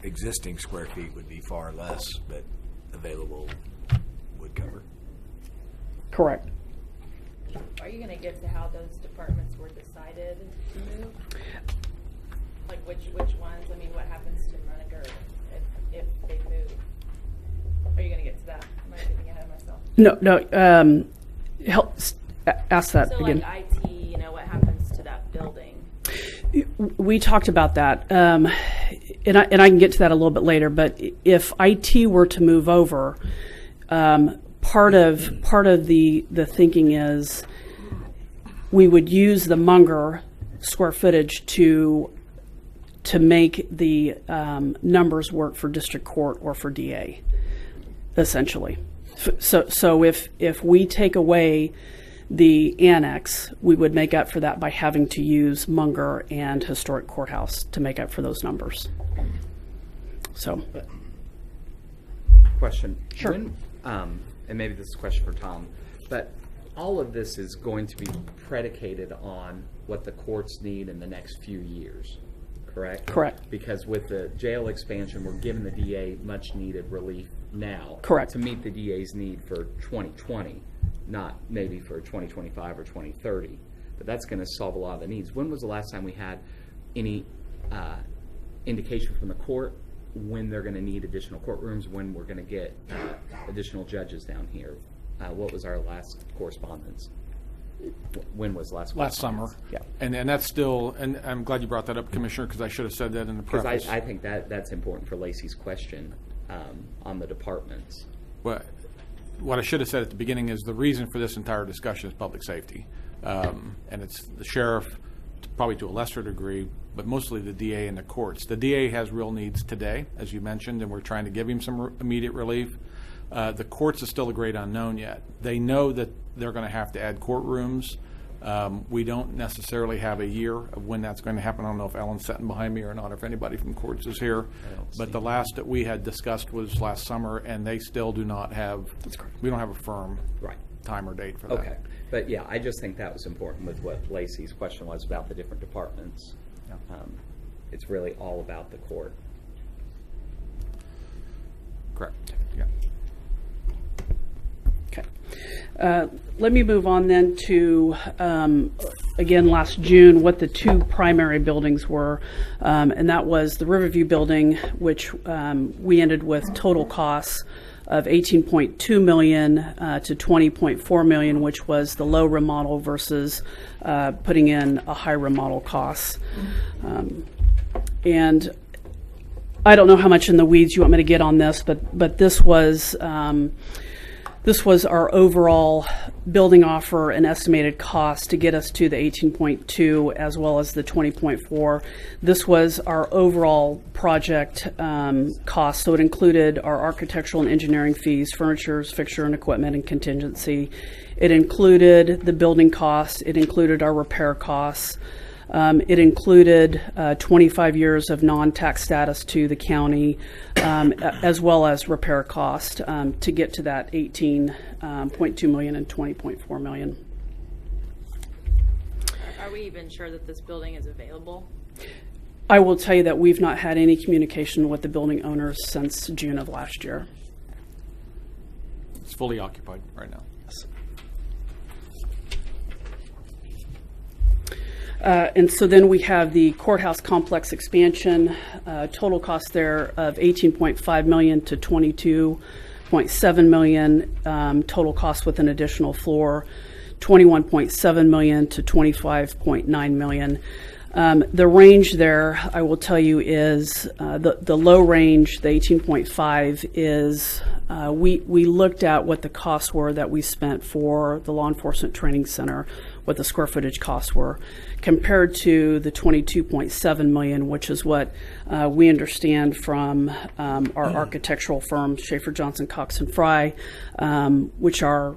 existing square feet would be far less, but available would cover. Correct. Are you going to get to how those departments were decided to move? Like which ones? I mean, what happens to Runniger if they move? Are you going to get to that? Am I getting ahead of myself? No. Ask that so again. Like IT, what happens to that building? We talked about that, and I can get to that a little bit later. But if IT were to move over, part of the thinking is we would use the Munger square footage to make the numbers work for district court or for DA, essentially. So if we take away the annex, we would make up for that by having to use Munger and Historic Courthouse to make up for those numbers. So, question. Sure. When, and maybe this is a question for Tom, but all of this is going to be predicated on what the courts need in the next few years, correct? Correct. Because with the jail expansion, we're giving the DA much needed relief now. Correct. To meet the DA's need for 2020, not maybe for 2025 or 2030. But that's going to solve a lot of the needs. When was the last time we had any indication from the court when they're going to need additional courtrooms, when we're going to get additional judges down here? What was our last correspondence? When was last summer? Yeah. And that's still, and I'm glad you brought that up, Commissioner, because I should have said that in the preface. Because I think that's important for Lacey's question on the departments. Well, what I should have said at the beginning is the reason for this entire discussion is public safety. And it's the sheriff, probably to a lesser degree, but mostly the DA and the courts. The DA has real needs today, as you mentioned, and we're trying to give him some immediate relief. The courts is still a great unknown yet. They know that they're going to have to add courtrooms. We don't necessarily have a year of when that's going to happen. I don't know if Ellen's sitting behind me or not, or if anybody from courts is here. But the last that we had discussed was last summer, and they still do not have, we don't have a firm time or date for that. Okay. But yeah, I just think that was important with what Lacey's question was about the different departments. Yeah. It's really all about the court. Correct. Yeah. Okay. Let me move on then to, again, last June, what the two primary buildings were. And that was the Riverview building, which we ended with total costs of $18.2 million to $20.4 million, which was the low remodel versus putting in a high remodel cost. And I don't know how much in the weeds you want me to get on this, but this was our overall building offer and estimated cost to get us to the 18.2 as well as the 20.4. This was our overall project cost, so it included our architectural and engineering fees, furniture, fixture and equipment, and contingency. It included the building costs. It included our repair costs. It included 25 years of non-tax status to the county, as well as repair cost to get to that 18.2 million and 20.4 million. Are we even sure that this building is available? I will tell you that we've not had any communication with the building owners since June of last year. It's fully occupied right now. And so then we have the courthouse complex expansion, total cost there of $18.5 million to $22.7 million, total cost with an additional floor, $21.7 million to $25.9 million. The range there, I will tell you, is the low range, the 18.5, is we looked at what the costs were that we spent for the law enforcement training center, what the square footage costs were, compared to the 22.7 million, which is what we understand from our architectural firm, Schaefer Johnson Cox and Fry, which are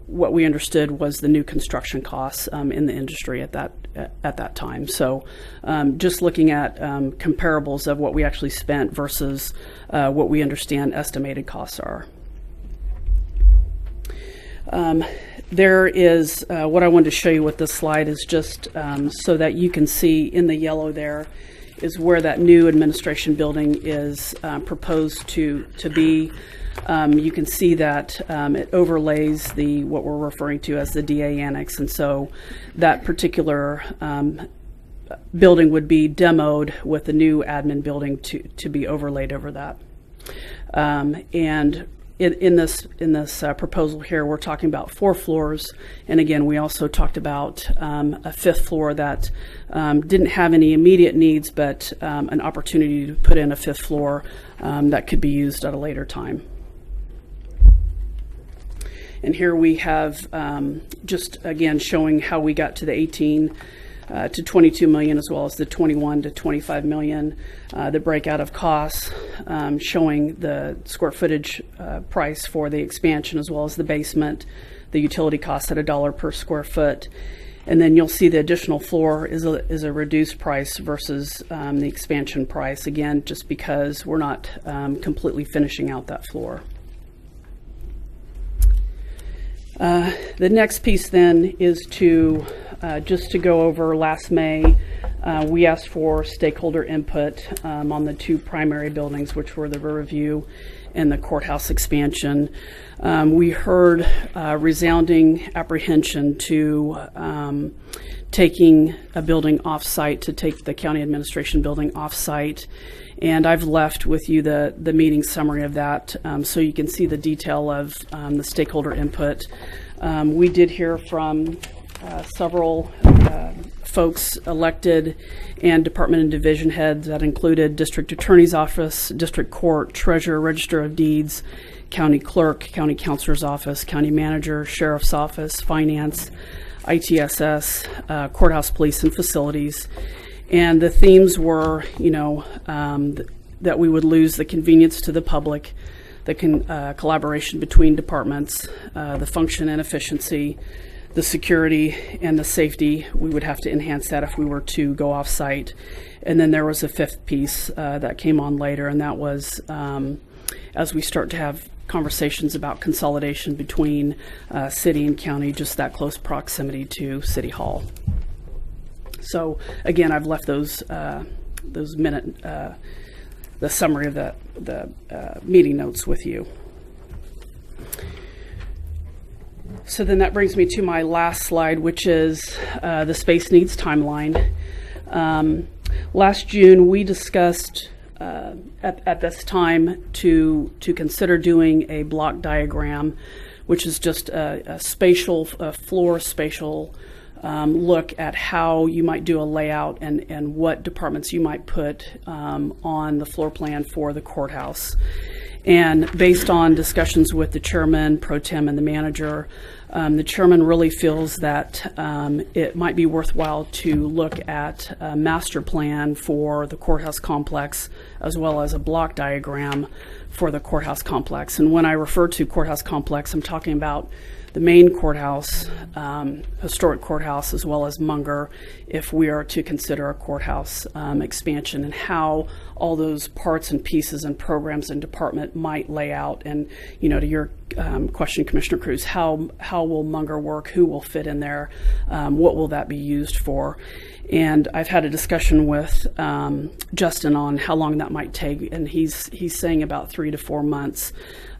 what we understood was the new construction costs in the industry at that time. So just looking at comparables of what we actually spent versus what we understand estimated costs are. There is what I wanted to show you with this slide is just so that you can see in the yellow there is where that new administration building is proposed to be. You can see that it overlays what we're referring to as the DA annex, and so that particular building would be demoed with the new admin building to be overlaid over that. And in this proposal here, we're talking about 4 floors, and again, we also talked about a 5th floor that didn't have any immediate needs, but an opportunity to put in a 5th floor that could be used at a later time. And here we have just again showing how we got to the 18 to 22 million, as well as the 21 to 25 million, the breakout of costs, showing the square footage price for the expansion, as well as the basement, the utility costs at $1 per square foot. And then you'll see the additional floor is a reduced price versus the expansion price, again, just because we're not completely finishing out that floor. The next piece then is to just to go over last May, we asked for stakeholder input on the two primary buildings, which were the Riverview and the Courthouse expansion. We heard resounding apprehension to taking a building off-site, to take the county administration building off-site. And I've left with you the meeting summary of that so you can see the detail of the stakeholder input. We did hear from several folks elected and department and division heads that included district attorney's office, district court, treasurer, register of deeds, county clerk, county counselor's office, county manager, sheriff's office, finance, ITSS, courthouse, police, and facilities. And the themes were, that we would lose the convenience to the public, the collaboration between departments, the function and efficiency, the security and the safety. We would have to enhance that if we were to go off-site. And then there was a fifth piece that came on later, and that was as we start to have conversations about consolidation between city and county, just that close proximity to City Hall. So again, I've left those the summary of the meeting notes with you. So then that brings me to my last slide, which is the space needs timeline. Last June, we discussed at this time to consider doing a block diagram, which is just a floor spatial look at how you might do a layout and what departments you might put on the floor plan for the courthouse. And based on discussions with the chairman, pro tem, and the manager, the chairman really feels that it might be worthwhile to look at a master plan for the courthouse complex as well as a block diagram for the courthouse complex. And when I refer to courthouse complex, I'm talking about the main courthouse, historic courthouse, as well as Munger, if we are to consider a courthouse expansion, and how all those parts and pieces and programs and department might lay out. And, to your question, Commissioner Cruz, how will Munger work? Who will fit in there? What will that be used for? And I've had a discussion with Justin on how long that might take, and he's saying about 3 to 4 months.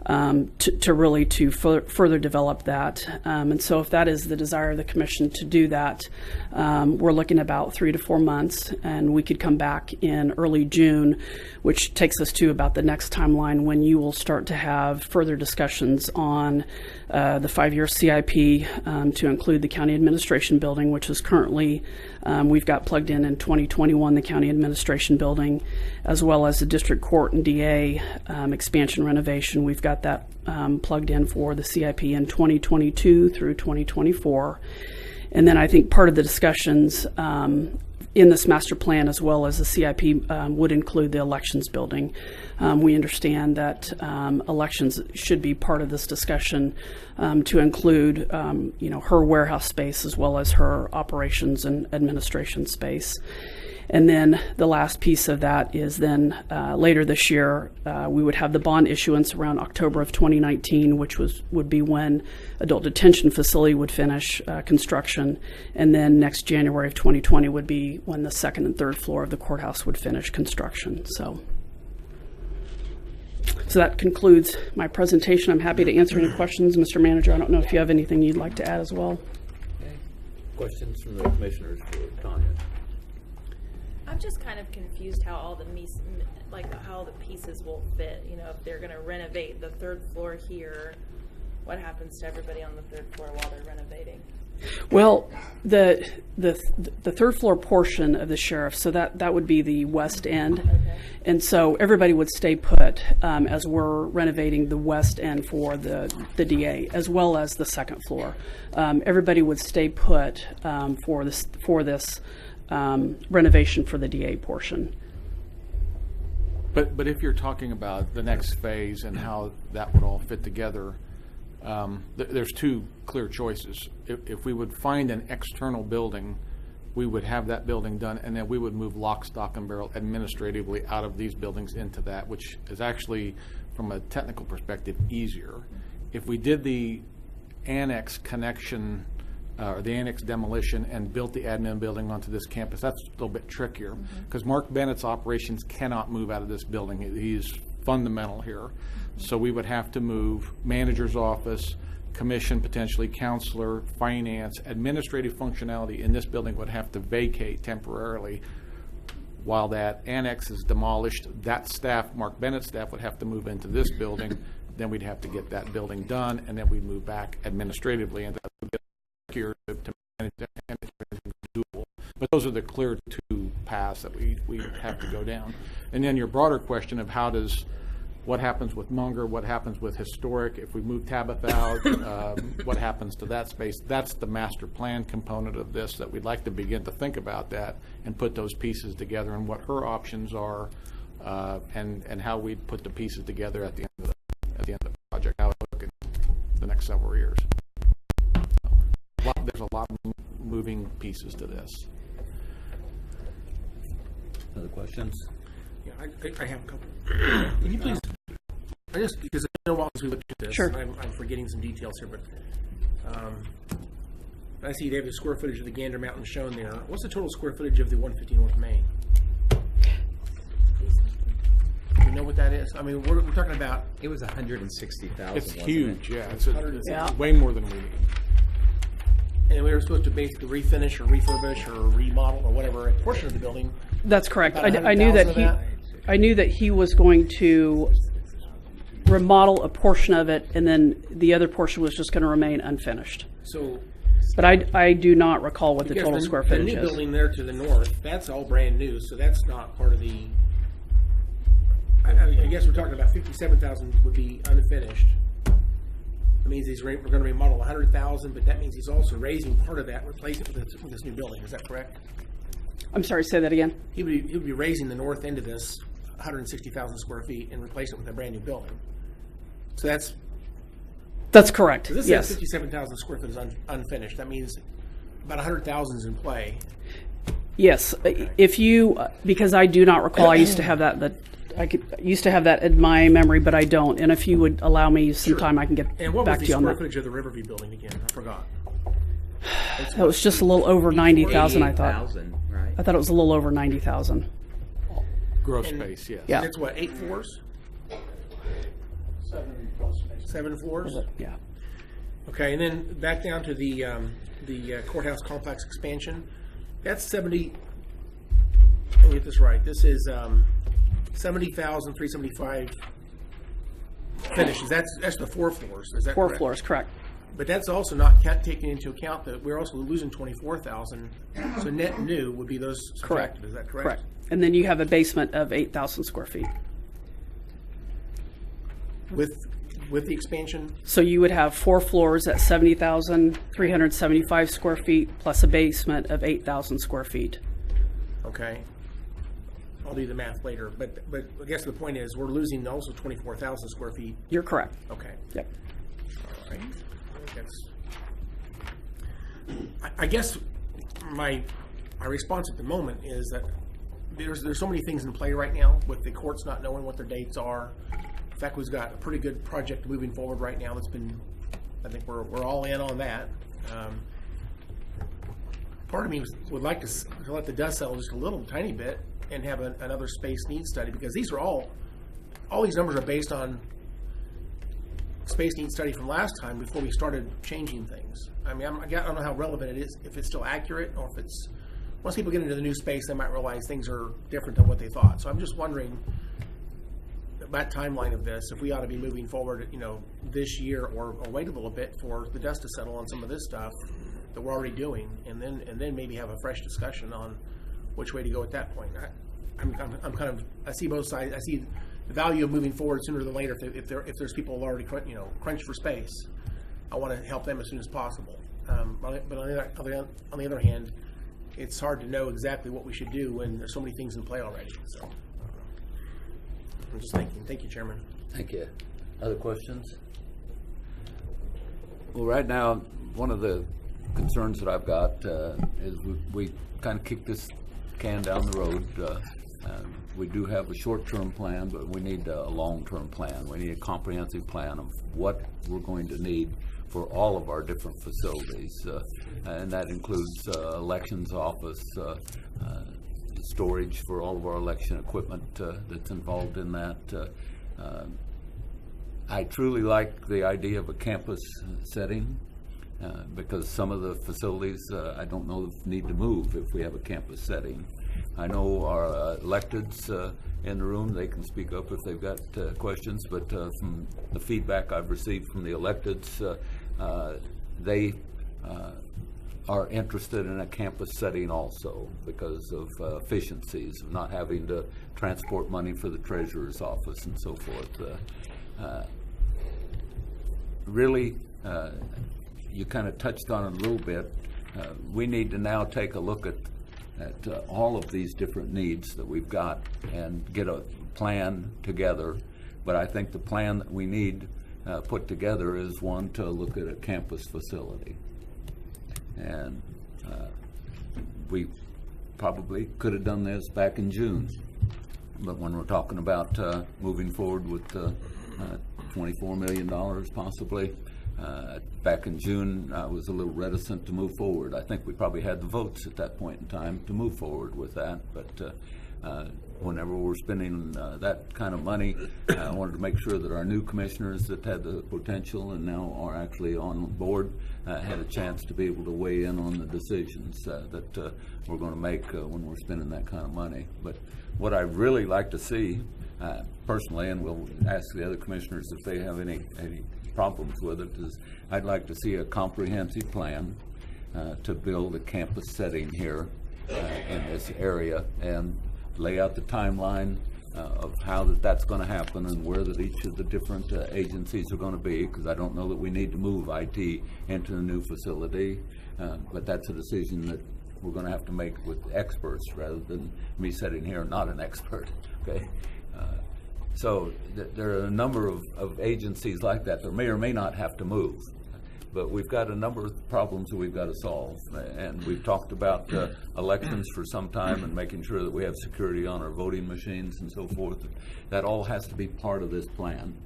To further develop that. And so if that is the desire of the commission to do that, we're looking about 3 to 4 months, and we could come back in early June, which takes us to about the next timeline when you will start to have further discussions on the 5-year CIP to include the county administration building, which is currently we've got plugged in 2021, the county administration building, as well as the district court and DA expansion renovation. We've got that plugged in for the CIP in 2022 through 2024. And then I think part of the discussions in this master plan, as well as the CIP, would include the elections building. We understand that elections should be part of this discussion to include, her warehouse space as well as her operations and administration space. And then the last piece of that is then later this year, we would have the bond issuance around October of 2019, which would be when adult detention facility would finish construction. And then next January of 2020 would be when the second and third floor of the courthouse would finish construction. So that concludes my presentation. I'm happy to answer any questions. Mr. Manager, I don't know if you have anything you'd like to add as well. Okay. Questions from the commissioners for Tanya? I'm just kind of confused how all how the pieces will fit. If they're going to renovate the third floor here, what happens to everybody on the third floor while they're renovating? Well, the third floor portion of the sheriff, so that would be the west end, okay. And so everybody would stay put as we're renovating the west end for the DA, as well as the second floor. Everybody would stay put for this renovation for the DA portion. But if you're talking about the next phase and how that would all fit together, There's two clear choices. If we would find an external building, we would have that building done, and then we would move lock, stock, and barrel administratively out of these buildings into that, which is actually, from a technical perspective, easier. If we did the annex connection, or the annex demolition, and built the admin building onto this campus, that's a little bit trickier, because Mark Bennett's operations cannot move out of this building. He's fundamental here. So we would have to move manager's office, commission, potentially counselor, finance, administrative functionality in this building would have to vacate temporarily while that annex is demolished. That staff, Mark Bennett's staff, would have to move into this building. Then we'd have to get that building done, and then we'd move back administratively, and that would be here to manage doable. But those are the clear two paths that we have to go down. And then your broader question of what happens with Munger, what happens with historic, if we move Tabitha out, what happens to that space? That's the master plan component of this that we'd like to begin to think about that and put those pieces together and what her options are, and how we'd put the pieces together at the end of the project, how it look in the next several years. There's a lot of moving pieces to this. Other questions? Yeah, I have a couple. Can you please, because I know as we looked at this, Sure. I'm forgetting some details here, but I see they have the square footage of the Gander Mountain shown there. What's the total square footage of the 150 North Main? Do you know what that is? I mean, we're talking about... It was 160,000. It's huge, yeah. It's Yeah. way more than we need. And we were supposed to basically refinish or refurbish or remodel or whatever a portion of the building. That's correct. About I knew that 100,000 of I knew that he was going to remodel a portion of it, and then the other portion was just going to remain unfinished. So, but I do not recall what the because total square footage The new is. building there to the north, that's all brand new, so that's not part of the... I guess we're talking about 57,000 would be unfinished. That means we're going to remodel 100,000, but that means he's also raising part of that, replace it with this new building. Is that correct? I'm sorry, say that again. He would be raising the north end of this 160,000 square feet and replace it with a brand new building. So that's correct. So this yes. says 57,000 square foot is unfinished. That means about 100,000 is in play. Yes, if you, because I do not recall, I used to have that used to have that in my memory, but I don't. And if you would allow me some time, I can get And what back was to the you on square that. footage of the Riverview building again? I forgot. That was just a little over 90,000, I thought. 88,000, right? I thought it was a little over 90,000. Gross space, yes. Yeah. It's what, 8 floors? 7 floors? Yeah. Okay, and then back down to the courthouse complex expansion. That's 70. Let me get this right. This is 70,375 finishes. That's the 4 floors. Is that 4 correct? floors, correct. But that's also not taking into account that we're also losing 24,000. So net new would be those Correct. subtracted. Is that correct? Correct. And then you have a basement of 8,000 square feet. With the expansion? So you would have 4 floors at 70,375 square feet plus a basement of 8,000 square feet. Okay. I'll do the math later. But I guess the point is we're losing also 24,000 square feet. You're correct. Okay. Yep. All right. I guess my response at the moment is that there's so many things in play right now with the courts not knowing what their dates are. In fact, we've got a pretty good project moving forward right now that's been, I think we're all in on that. Part of me would like to let the dust settle just a little tiny bit and have another space needs study, because these are all these numbers are based on space needs study from last time before we started changing things. I mean, I don't know how relevant it is, if it's still accurate, or if it's, once people get into the new space, they might realize things are different than what they thought. So I'm just wondering about timeline of this, if we ought to be moving forward, this year, or wait a little bit for the dust to settle on some of this stuff that we're already doing, and then maybe have a fresh discussion on which way to go at that point. I'm kind of, I see both sides. I see the value of moving forward sooner than later. If there's people who already crunch for space, I want to help them as soon as possible. But on the other hand, it's hard to know exactly what we should do when there's so many things in play already. So I'm just thinking. Thank you, Chairman. Thank you. Other questions? Well, right now, one of the concerns that I've got is we kind of kick this can down the road. We do have a short-term plan, but we need a long-term plan. We need a comprehensive plan of what we're going to need for all of our different facilities, and that includes elections office, storage for all of our election equipment that's involved in that. I truly like the idea of a campus setting because some of the facilities I don't know if need to move if we have a campus setting. I know our electeds in the room, they can speak up if they've got questions, but from the feedback I've received from the electeds, they are interested in a campus setting also because of efficiencies, of not having to transport money for the treasurer's office and so forth. Really, you kind of touched on it a little bit. We need to now take a look at all of these different needs that we've got and get a plan together. But I think the plan that we need put together is one to look at a campus facility. And we probably could have done this back in June. But when we're talking about moving forward with $24 million possibly, back in June, I was a little reticent to move forward. I think we probably had the votes at that point in time to move forward with that. But whenever we're spending that kind of money, I wanted to make sure that our new commissioners that had the potential and now are actually on board had a chance to be able to weigh in on the decisions that we're going to make when we're spending that kind of money. But what I really like to see, personally, and we'll ask the other commissioners if they have any problems with it, is I'd like to see a comprehensive plan to build a campus setting here in this area and lay out the timeline of how that's going to happen and where that each of the different agencies are going to be, because I don't know that we need to move IT into the new facility, but that's a decision that we're going to have to make with experts rather than me sitting here not an expert. Okay. So there are a number of agencies like that that may or may not have to move, but we've got a number of problems that we've got to solve. And we've talked about elections for some time and making sure that we have security on our voting machines and so forth. That all has to be part of this plan.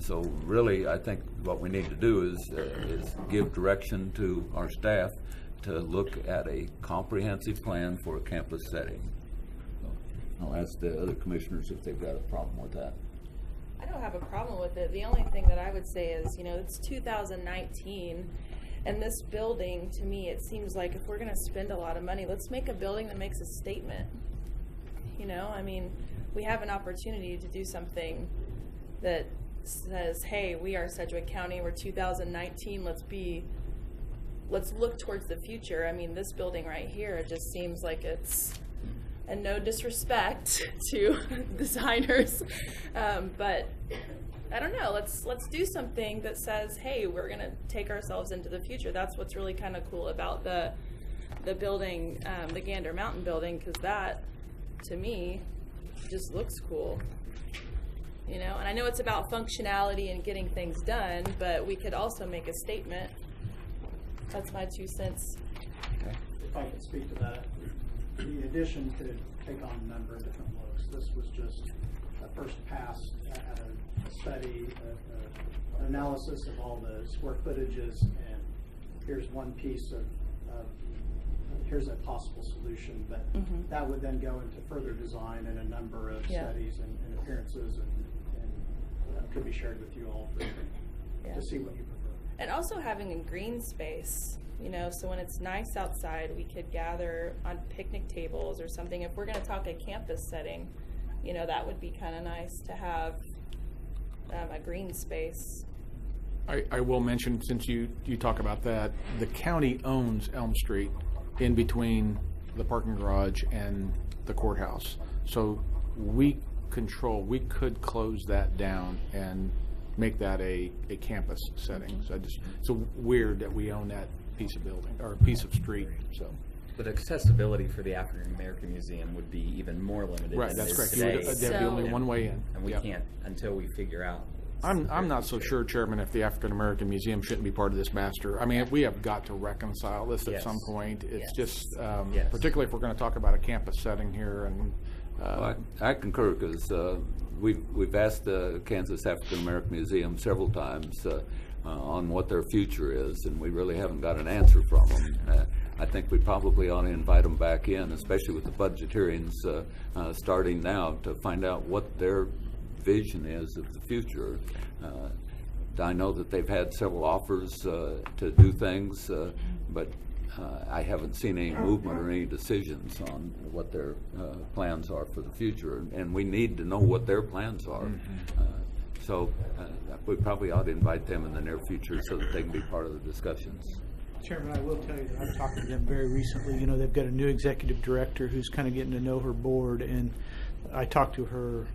So really, I think what we need to do is give direction to our staff to look at a comprehensive plan for a campus setting. I'll ask the other commissioners if they've got a problem with that. I don't have a problem with it. The only thing that I would say is, it's 2019, and this building, to me, it seems like if we're going to spend a lot of money, let's make a building that makes a statement. We have an opportunity to do something that says, hey, we are Sedgwick County, we're 2019, let's look towards the future. This building right here, it just seems like it's, and no disrespect to designers, but I don't know, let's do something that says, hey, we're going to take ourselves into the future. That's what's really kind of cool about the building, the Gander Mountain building, because that, to me, just looks cool. And I know it's about functionality and getting things done, but we could also make a statement. That's my 2 cents. Okay. If I could speak to that. The addition could take on a number of different looks. This was just a first pass at a study, an analysis of all the square footages, and here's one piece of here's a possible solution. But that would then go into further design and a number of studies and appearances, and could be shared with you all to see what you prefer. And also having a green space. So when it's nice outside, we could gather on picnic tables or something. If we're going to talk a campus setting, that would be kind of nice to have a green space. I will mention, since you talk about that, the county owns Elm Street in between the parking garage and the courthouse. So we could close that down and make that a campus setting. So it's weird that we own that piece of building or a piece of street. So, but accessibility for the African American Museum would be even more limited. Right, than that's it is correct. Today. There'd be only one way in, and we can't until we figure out I'm not so sure, Chairman, if the African American Museum shouldn't be part of this master. I mean, we have got to reconcile this at some point. It's just, particularly if we're going to talk about a campus setting here. And well, I concur, because we've asked the Kansas African American Museum several times on what their future is, and we really haven't got an answer from them. I think we probably ought to invite them back in, especially with the budget hearings starting now, to find out what their vision is of the future. I know that they've had several offers to do things, but I haven't seen any movement or any decisions on what their plans are for the future, and we need to know what their plans are. So we probably ought to invite them in the near future so that they can be part of the discussions. Chairman, I will tell you that I've talked to them very recently. You know, they've got a new executive director who's kind of getting to know her board, and I talked to her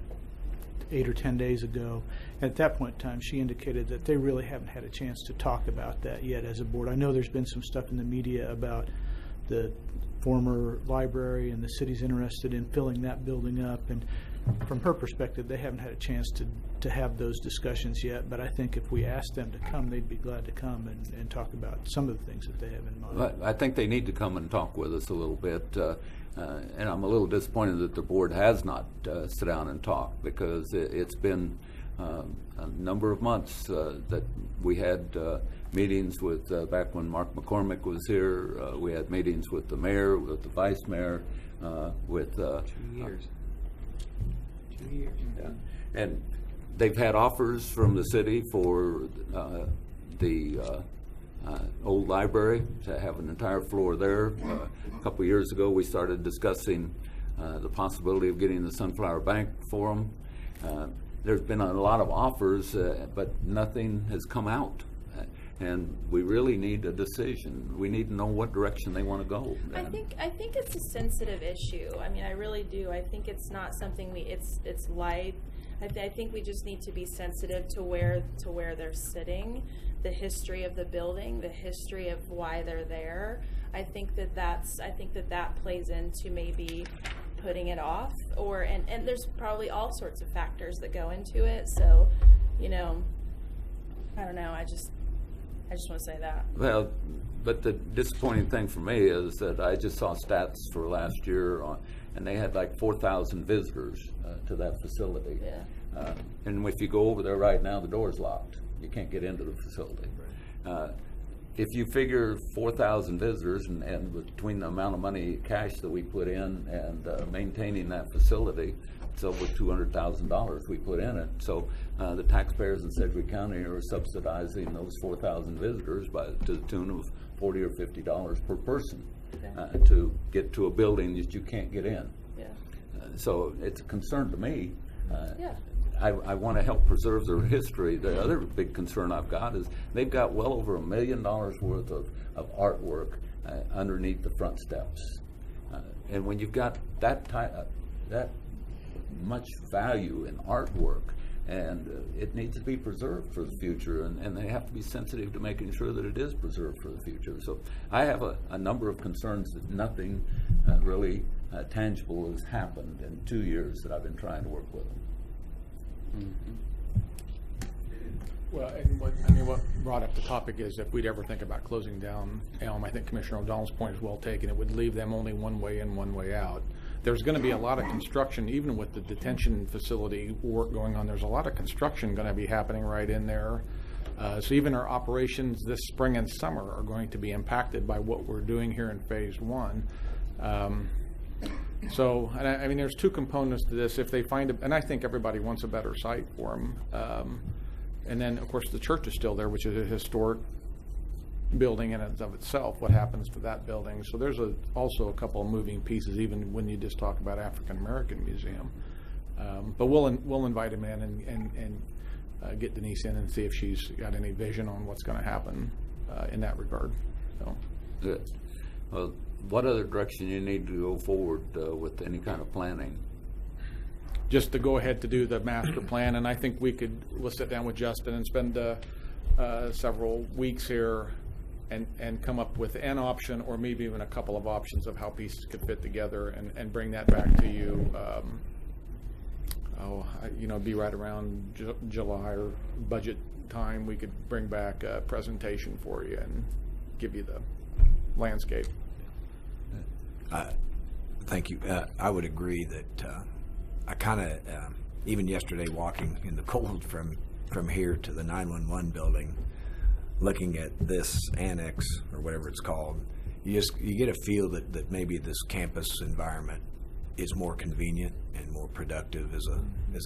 8 or 10 days ago. And at that point in time, she indicated that they really haven't had a chance to talk about that yet as a board. I know there's been some stuff in the media about the former library, and the city's interested in filling that building up. And from her perspective, they haven't had a chance to have those discussions yet. But I think if we asked them to come, they'd be glad to come and talk about some of the things that they have in mind. I think they need to come and talk with us a little bit. And I'm a little disappointed that the board has not sat down and talked, because it's been a number of months that we had meetings with, back when Mark McCormick was here, we had meetings with the mayor, with the vice mayor, with 2 years. 2 years. Yeah. And they've had offers from the city for the old library to have an entire floor there. A couple of years ago, we started discussing the possibility of getting the Sunflower Bank for them. There's been a lot of offers, but nothing has come out. And we really need a decision. We need to know what direction they want to go. I think it's a sensitive issue. I mean, I really do. I think it's not something it's light. I think we just need to be sensitive to where they're sitting, the history of the building, the history of why they're there. I think that plays into maybe putting it off, and there's probably all sorts of factors that go into it. So, you know, I don't know. I just want to say that. Well, but the disappointing thing for me is that I just saw stats for last year, and they had like 4,000 visitors to that facility. Yeah. And if you go over there right now, the door's locked. You can't get into the facility. If you figure 4,000 visitors, and between the amount of money cash that we put in and maintaining that facility, it's over $200,000 we put in it. So the taxpayers in Sedgwick County are subsidizing those 4,000 visitors to the tune of $40 or $50 per person to get to a building that you can't get in. Yeah. So it's a concern to me. Yeah. I want to help preserve their history. The other big concern I've got is they've got well over $1 million worth of artwork underneath the front steps. And when you've got that much value in artwork, and it needs to be preserved for the future, and they have to be sensitive to making sure that it is preserved for the future. So I have a number of concerns that nothing really tangible has happened in 2 years that I've been trying to work with them. Well, and what brought up the topic is if we'd ever think about closing down Elm, I think Commissioner O'Donnell's point is well taken. It would leave them only one way in, one way out. There's going to be a lot of construction, even with the detention facility work going on. There's a lot of construction going to be happening right in there. So even our operations this spring and summer are going to be impacted by what we're doing here in Phase 1. So, and I mean, there's two components to this. If they find and I think everybody wants a better site for them. And then, of course, the church is still there, which is a historic building in and of itself. What happens to that building? So there's also a couple of moving pieces, even when you just talk about African American Museum. But we'll invite him in and get Denise in and see if she's got any vision on what's going to happen in that regard. So. Good. Well, what other direction you need to go forward with any kind of planning? Just to go ahead to do the master plan, and I think we'll sit down with Justin and spend several weeks here and come up with an option, or maybe even a couple of options of how pieces could fit together, and bring that back to you be right around July or budget time, we could bring back a presentation for you and give you the landscape. Thank you. I would agree that I kind of, even yesterday walking in the cold from here to the 911 building, looking at this annex or whatever it's called, you get a feel that maybe this campus environment is more convenient and more productive as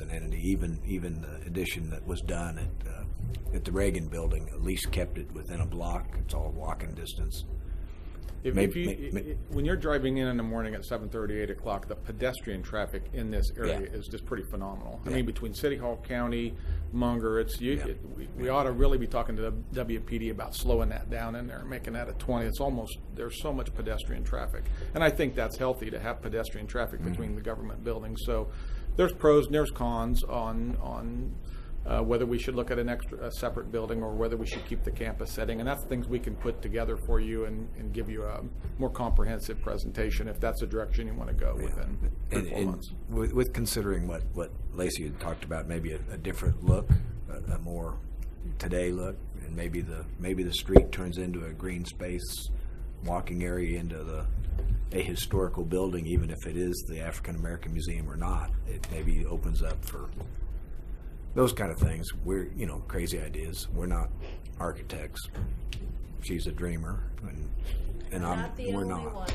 an entity. Even the addition that was done at the Reagan building at least kept it within a block. It's all walking distance. When you're driving in the morning at 7:30, 8 o'clock, the pedestrian traffic in this area is just pretty phenomenal. I mean, between City Hall, County, Munger, we ought to really be talking to the WPD about slowing that down in there, making that a 20. There's so much pedestrian traffic. And I think that's healthy to have pedestrian traffic between the government buildings. So there's pros and there's cons on whether we should look at a separate building or whether we should keep the campus setting. And that's things we can put together for you and give you a more comprehensive presentation if that's the direction you want to go within 4 months. With considering what Lacey had talked about, maybe a different look, a more today look, and maybe the street turns into a green space walking area into a historical building, even if it is the African American Museum or not. It maybe opens up for those kind of things. We're, crazy ideas. We're not architects. She's a dreamer, and we're not.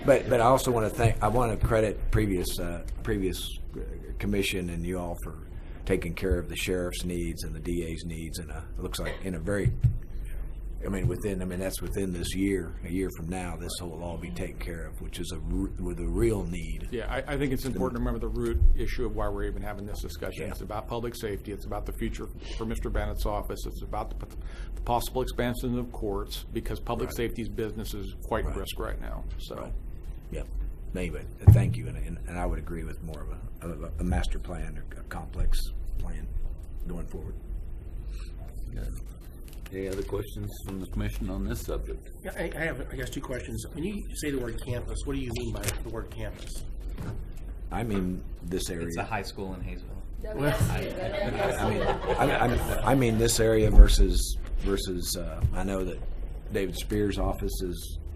But I also want to credit previous commission and you all for taking care of the sheriff's needs and the DA's needs, and it looks like that's within this year. A year from now, this will all be taken care of, which is with a real need. Yeah, I think it's important to remember the root issue of why we're even having this discussion. Yeah. It's about public safety. It's about the future for Mr. Bennett's office. It's about the possible expansion of courts, because public safety's business is quite brisk right now. So, Yep. Anyway, thank you, and I would agree with more of a master plan or a complex plan going forward. Good. Any other questions from the commission on this subject? Yeah, I have, I guess, two questions. When you say the word campus, what do you mean by the word campus? I mean this area. It's a high school in Hayesville. I mean this area versus. I know that David Spears' office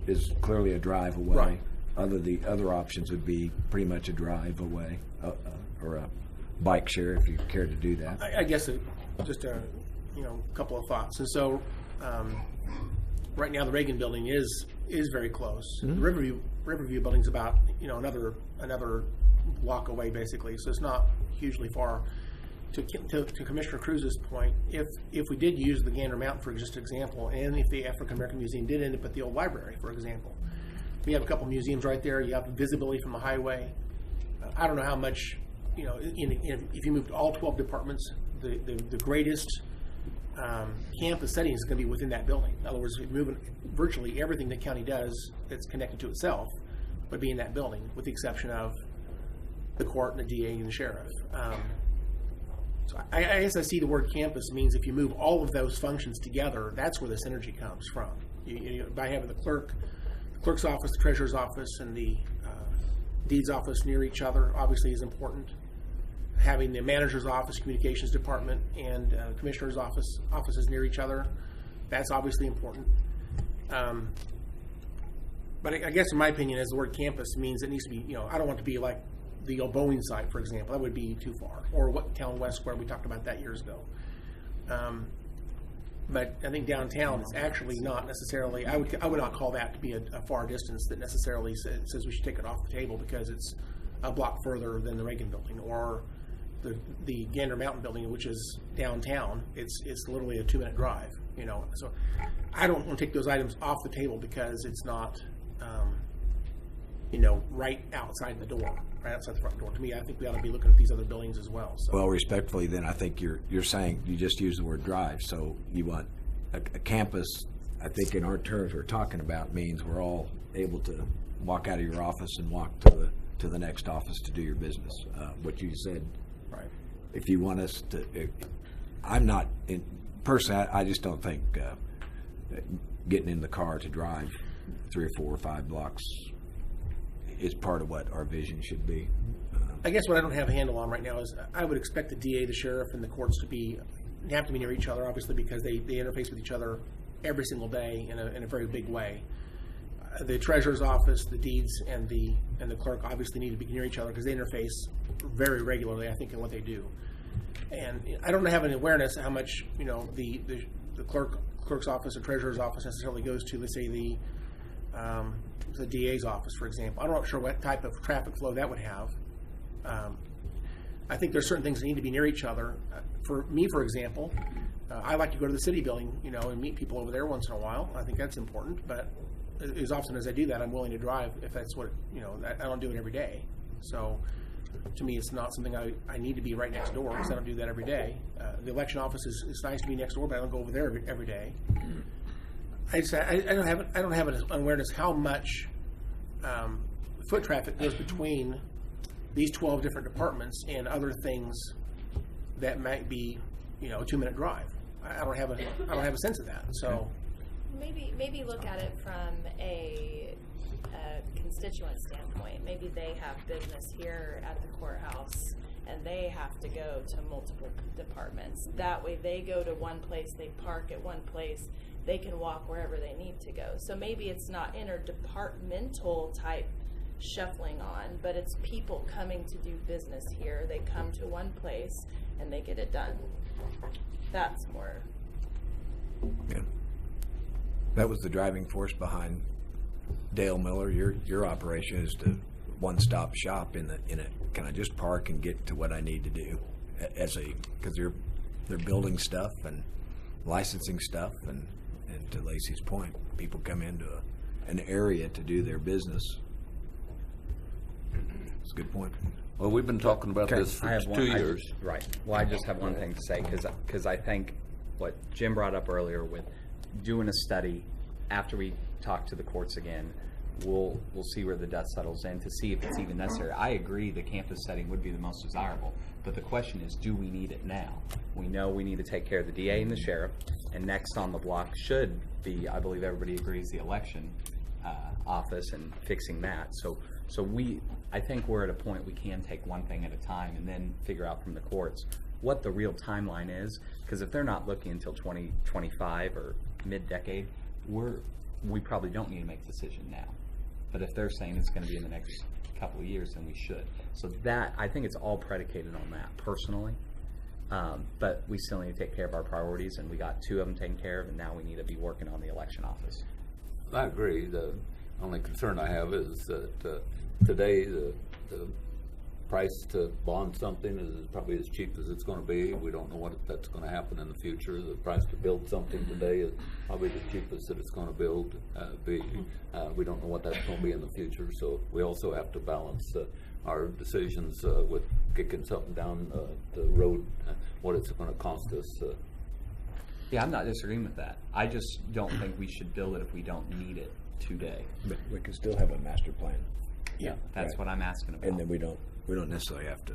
is clearly a drive away. Right. The other options would be pretty much a drive away, or a bike share if you care to do that. I guess just a couple of thoughts. And so, right now the Reagan building is very close. Mm-hmm. The Riverview building's about another block away basically. So it's not hugely far. To Commissioner Cruz's point, if we did use the Gander Mountain for just example, and if the African American Museum did end up at the old library, for example, we have a couple museums right there. You have visibility from the highway. I don't know how much if you moved all 12 departments, the greatest campus setting is going to be within that building. In other words, moving virtually everything the county does that's connected to itself would be in that building, with the exception of the court and the DA and the sheriff. So I guess I see the word campus means if you move all of those functions together, that's where the synergy comes from. By having the clerk's office, the treasurer's office, and the deeds office near each other obviously is important. Having the manager's office, communications department, and commissioner's offices near each other, that's obviously important. But I guess in my opinion, as the word campus means it needs to be, I don't want it to be like the old Boeing site, for example. That would be too far. Or what Town West Square, we talked about that years ago. But I think downtown is actually not necessarily, I would not call that to be a far distance that necessarily says we should take it off the table because it's a block further than the Reagan building, or the Gander Mountain building, which is downtown. It's literally a 2-minute drive, So I don't want to take those items off the table because it's not, right outside the door, right outside the front door. To me, I think we ought to be looking at these other buildings as well. So. Well, respectfully, then I think you're saying you just use the word drive. So you want a campus. I think in our terms we're talking about means we're all able to walk out of your office and walk to the next office to do your business. What you said. Right. If you want us to, I'm not personally. I just don't think getting in the car to drive 3 or 4 or 5 blocks is part of what our vision should be. I guess what I don't have a handle on right now is I would expect the DA, the sheriff, and the courts to have to be near each other, obviously, because they interface with each other every single day in a very big way. The treasurer's office, the deeds, and the clerk obviously need to be near each other because they interface very regularly, I think, in what they do. And I don't have an awareness of how much the clerk's office or treasurer's office necessarily goes to, let's say, the DA's office, for example. I'm not sure what type of traffic flow that would have. I think there's certain things that need to be near each other. For me, for example, I like to go to the city building, and meet people over there once in a while. I think that's important, but as often as I do that, I'm willing to drive if that's what, I don't do it every day. So to me, it's not something I need to be right next door because I don't do that every day. The election office is nice to be next door, but I don't go over there every day. I don't have an awareness how much foot traffic goes between these 12 different departments and other things that might be, a 2-minute drive. I don't have a sense of that. So maybe look at it from a constituent standpoint. Maybe they have business here at the courthouse and they have to go to multiple departments. That way they go to one place, they park at one place, they can walk wherever they need to go. So maybe it's not interdepartmental type shuffling on, but it's people coming to do business here. They come to one place and they get it done. That's more. Yeah. That was the driving force behind Dale Miller. Your operation is to one-stop shop in a. Can I just park and get to what I need to do? Because they're building stuff and licensing stuff, and to Lacey's point, people come into an area to do their business. That's a good point. Well, we've been talking about this for 2 years. Right. Well, I just have one thing to say because I think what Jim brought up earlier with doing a study after we talk to the courts again, we'll see where the dust settles in to see if it's even necessary. I agree the campus setting would be the most desirable, but the question is, do we need it now? We know we need to take care of the DA and the sheriff, and next on the block should be, I believe everybody agrees, the election office and fixing that. So I think we're at a point we can take one thing at a time and then figure out from the courts what the real timeline is, because if they're not looking until 2025 or mid-decade, we probably don't need to make a decision now. But if they're saying it's going to be in the next couple of years, then we should. So that, I think it's all predicated on that, personally. But we still need to take care of our priorities, and we got 2 of them taken care of, and now we need to be working on the election office. I agree. The only concern I have is that today the price to bond something is probably as cheap as it's going to be. We don't know what that's going to happen in the future. The price to build something today is probably the cheapest that it's going to be. We don't know what that's going to be in the future. So we also have to balance our decisions with kicking something down the road, what it's going to cost us. Yeah, I'm not disagreeing with that. I just don't think we should build it if we don't need it today. But we can still have a master plan. Yeah, that's what I'm asking about. And then we don't necessarily have to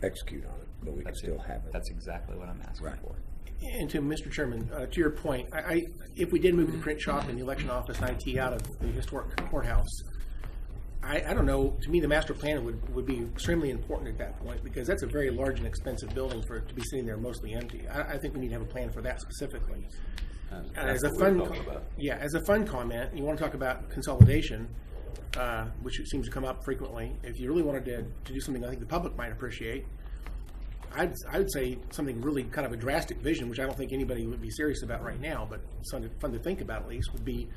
execute on it, but we can still have it. That's exactly what I'm asking for. And to Mr. Chairman, to your point, if we did move the print shop and the election office and IT out of the historic courthouse, I don't know. To me, the master plan would be extremely important at that point, because that's a very large and expensive building for it to be sitting there mostly empty. I think we need to have a plan for that specifically. As a fun comment, you want to talk about consolidation, which seems to come up frequently. If you really wanted to do something I think the public might appreciate, I would say something really kind of a drastic vision, which I don't think anybody would be serious about right now, but something fun to think about at least, would be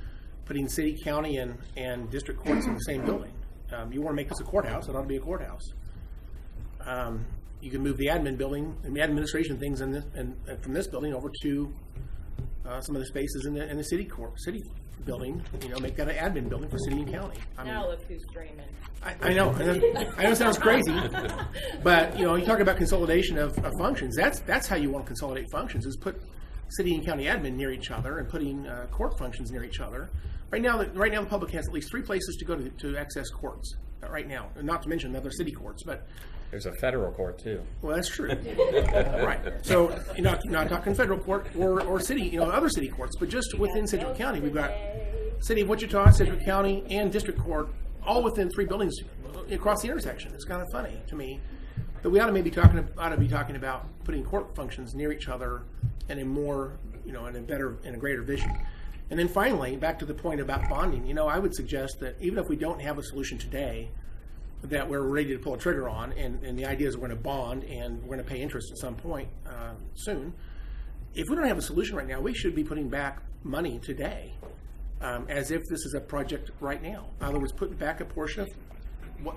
putting city, county, and district courts in the same building. You want to make this a courthouse, it ought to be a courthouse. You can move the admin building and the administration things and from this building over to some of the spaces in the city building. Make that an admin building for city and county. Now look who's dreaming. I know. I know it sounds crazy, but you talk about consolidation of functions. That's how you want to consolidate functions: is put city and county admin near each other and putting court functions near each other. Right now, the public has at least 3 places to go to access courts. Right now, not to mention other city courts, but there's a federal court too. Well, that's true. Right. So, not talking federal court or city, other city courts, but just within Sedgwick County, we've got City of Wichita, Sedgwick County, and District Court, all within 3 buildings, across the intersection. It's kind of funny to me. But we ought to be talking about putting court functions near each other and in more, in a greater vision. And then finally, back to the point about bonding, I would suggest that even if we don't have a solution today that we're ready to pull a trigger on, and the idea is we're going to bond and we're going to pay interest at some point soon, if we don't have a solution right now, we should be putting back money today as if this is a project right now. In other words, put back a portion of,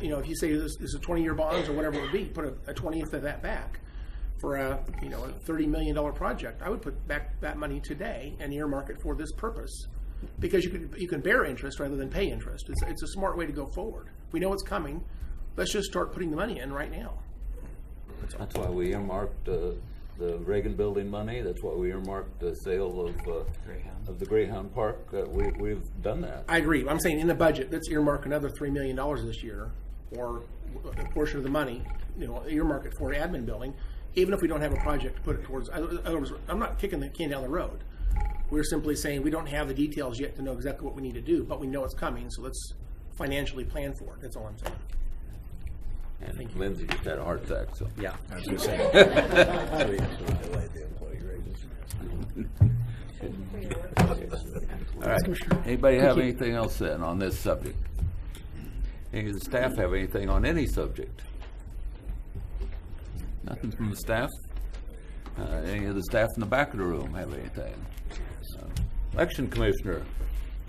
if you say this is a 20-year bonds or whatever it would be, put a 20th of that back for a $30 million project. I would put back that money today and earmark it for this purpose, because you can bear interest rather than pay interest. It's a smart way to go forward. We know it's coming. Let's just start putting the money in right now. That's why we earmarked the Reagan building money. That's why we earmarked the sale of the Greyhound Park. We've done that. I agree. I'm saying in the budget, let's earmark another $3 million this year, or a portion of the money, earmark it for admin building, even if we don't have a project to put it towards. In other words, I'm not kicking the can down the road. We're simply saying we don't have the details yet to know exactly what we need to do, but we know it's coming, so let's financially plan for it. That's all I'm saying. And Lindsay just had a heart attack, so. Yeah. I was just saying. All right. Anybody have anything else then on this subject? Any of the staff have anything on any subject? Nothing from the staff? Any of the staff in the back of the room have anything? Election Commissioner.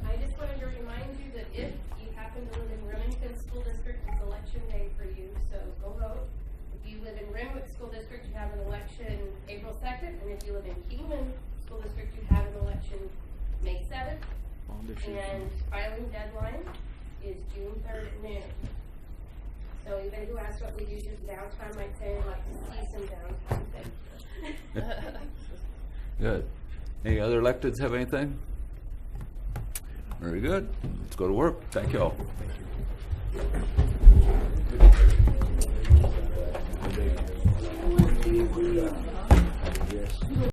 I just wanted to remind you that if you happen to live in Remington School District, it's election day for you, so go vote. If you live in Renwick School District, you have an election April 2nd, and if you live in Kingman School District, you have an election May 7th. And filing deadline is June 3rd at noon. So anybody who asks what we do just downtime might say I'd like to see some downtime. Good. Any other electeds have anything? Very good. Let's go to work. Thank you all.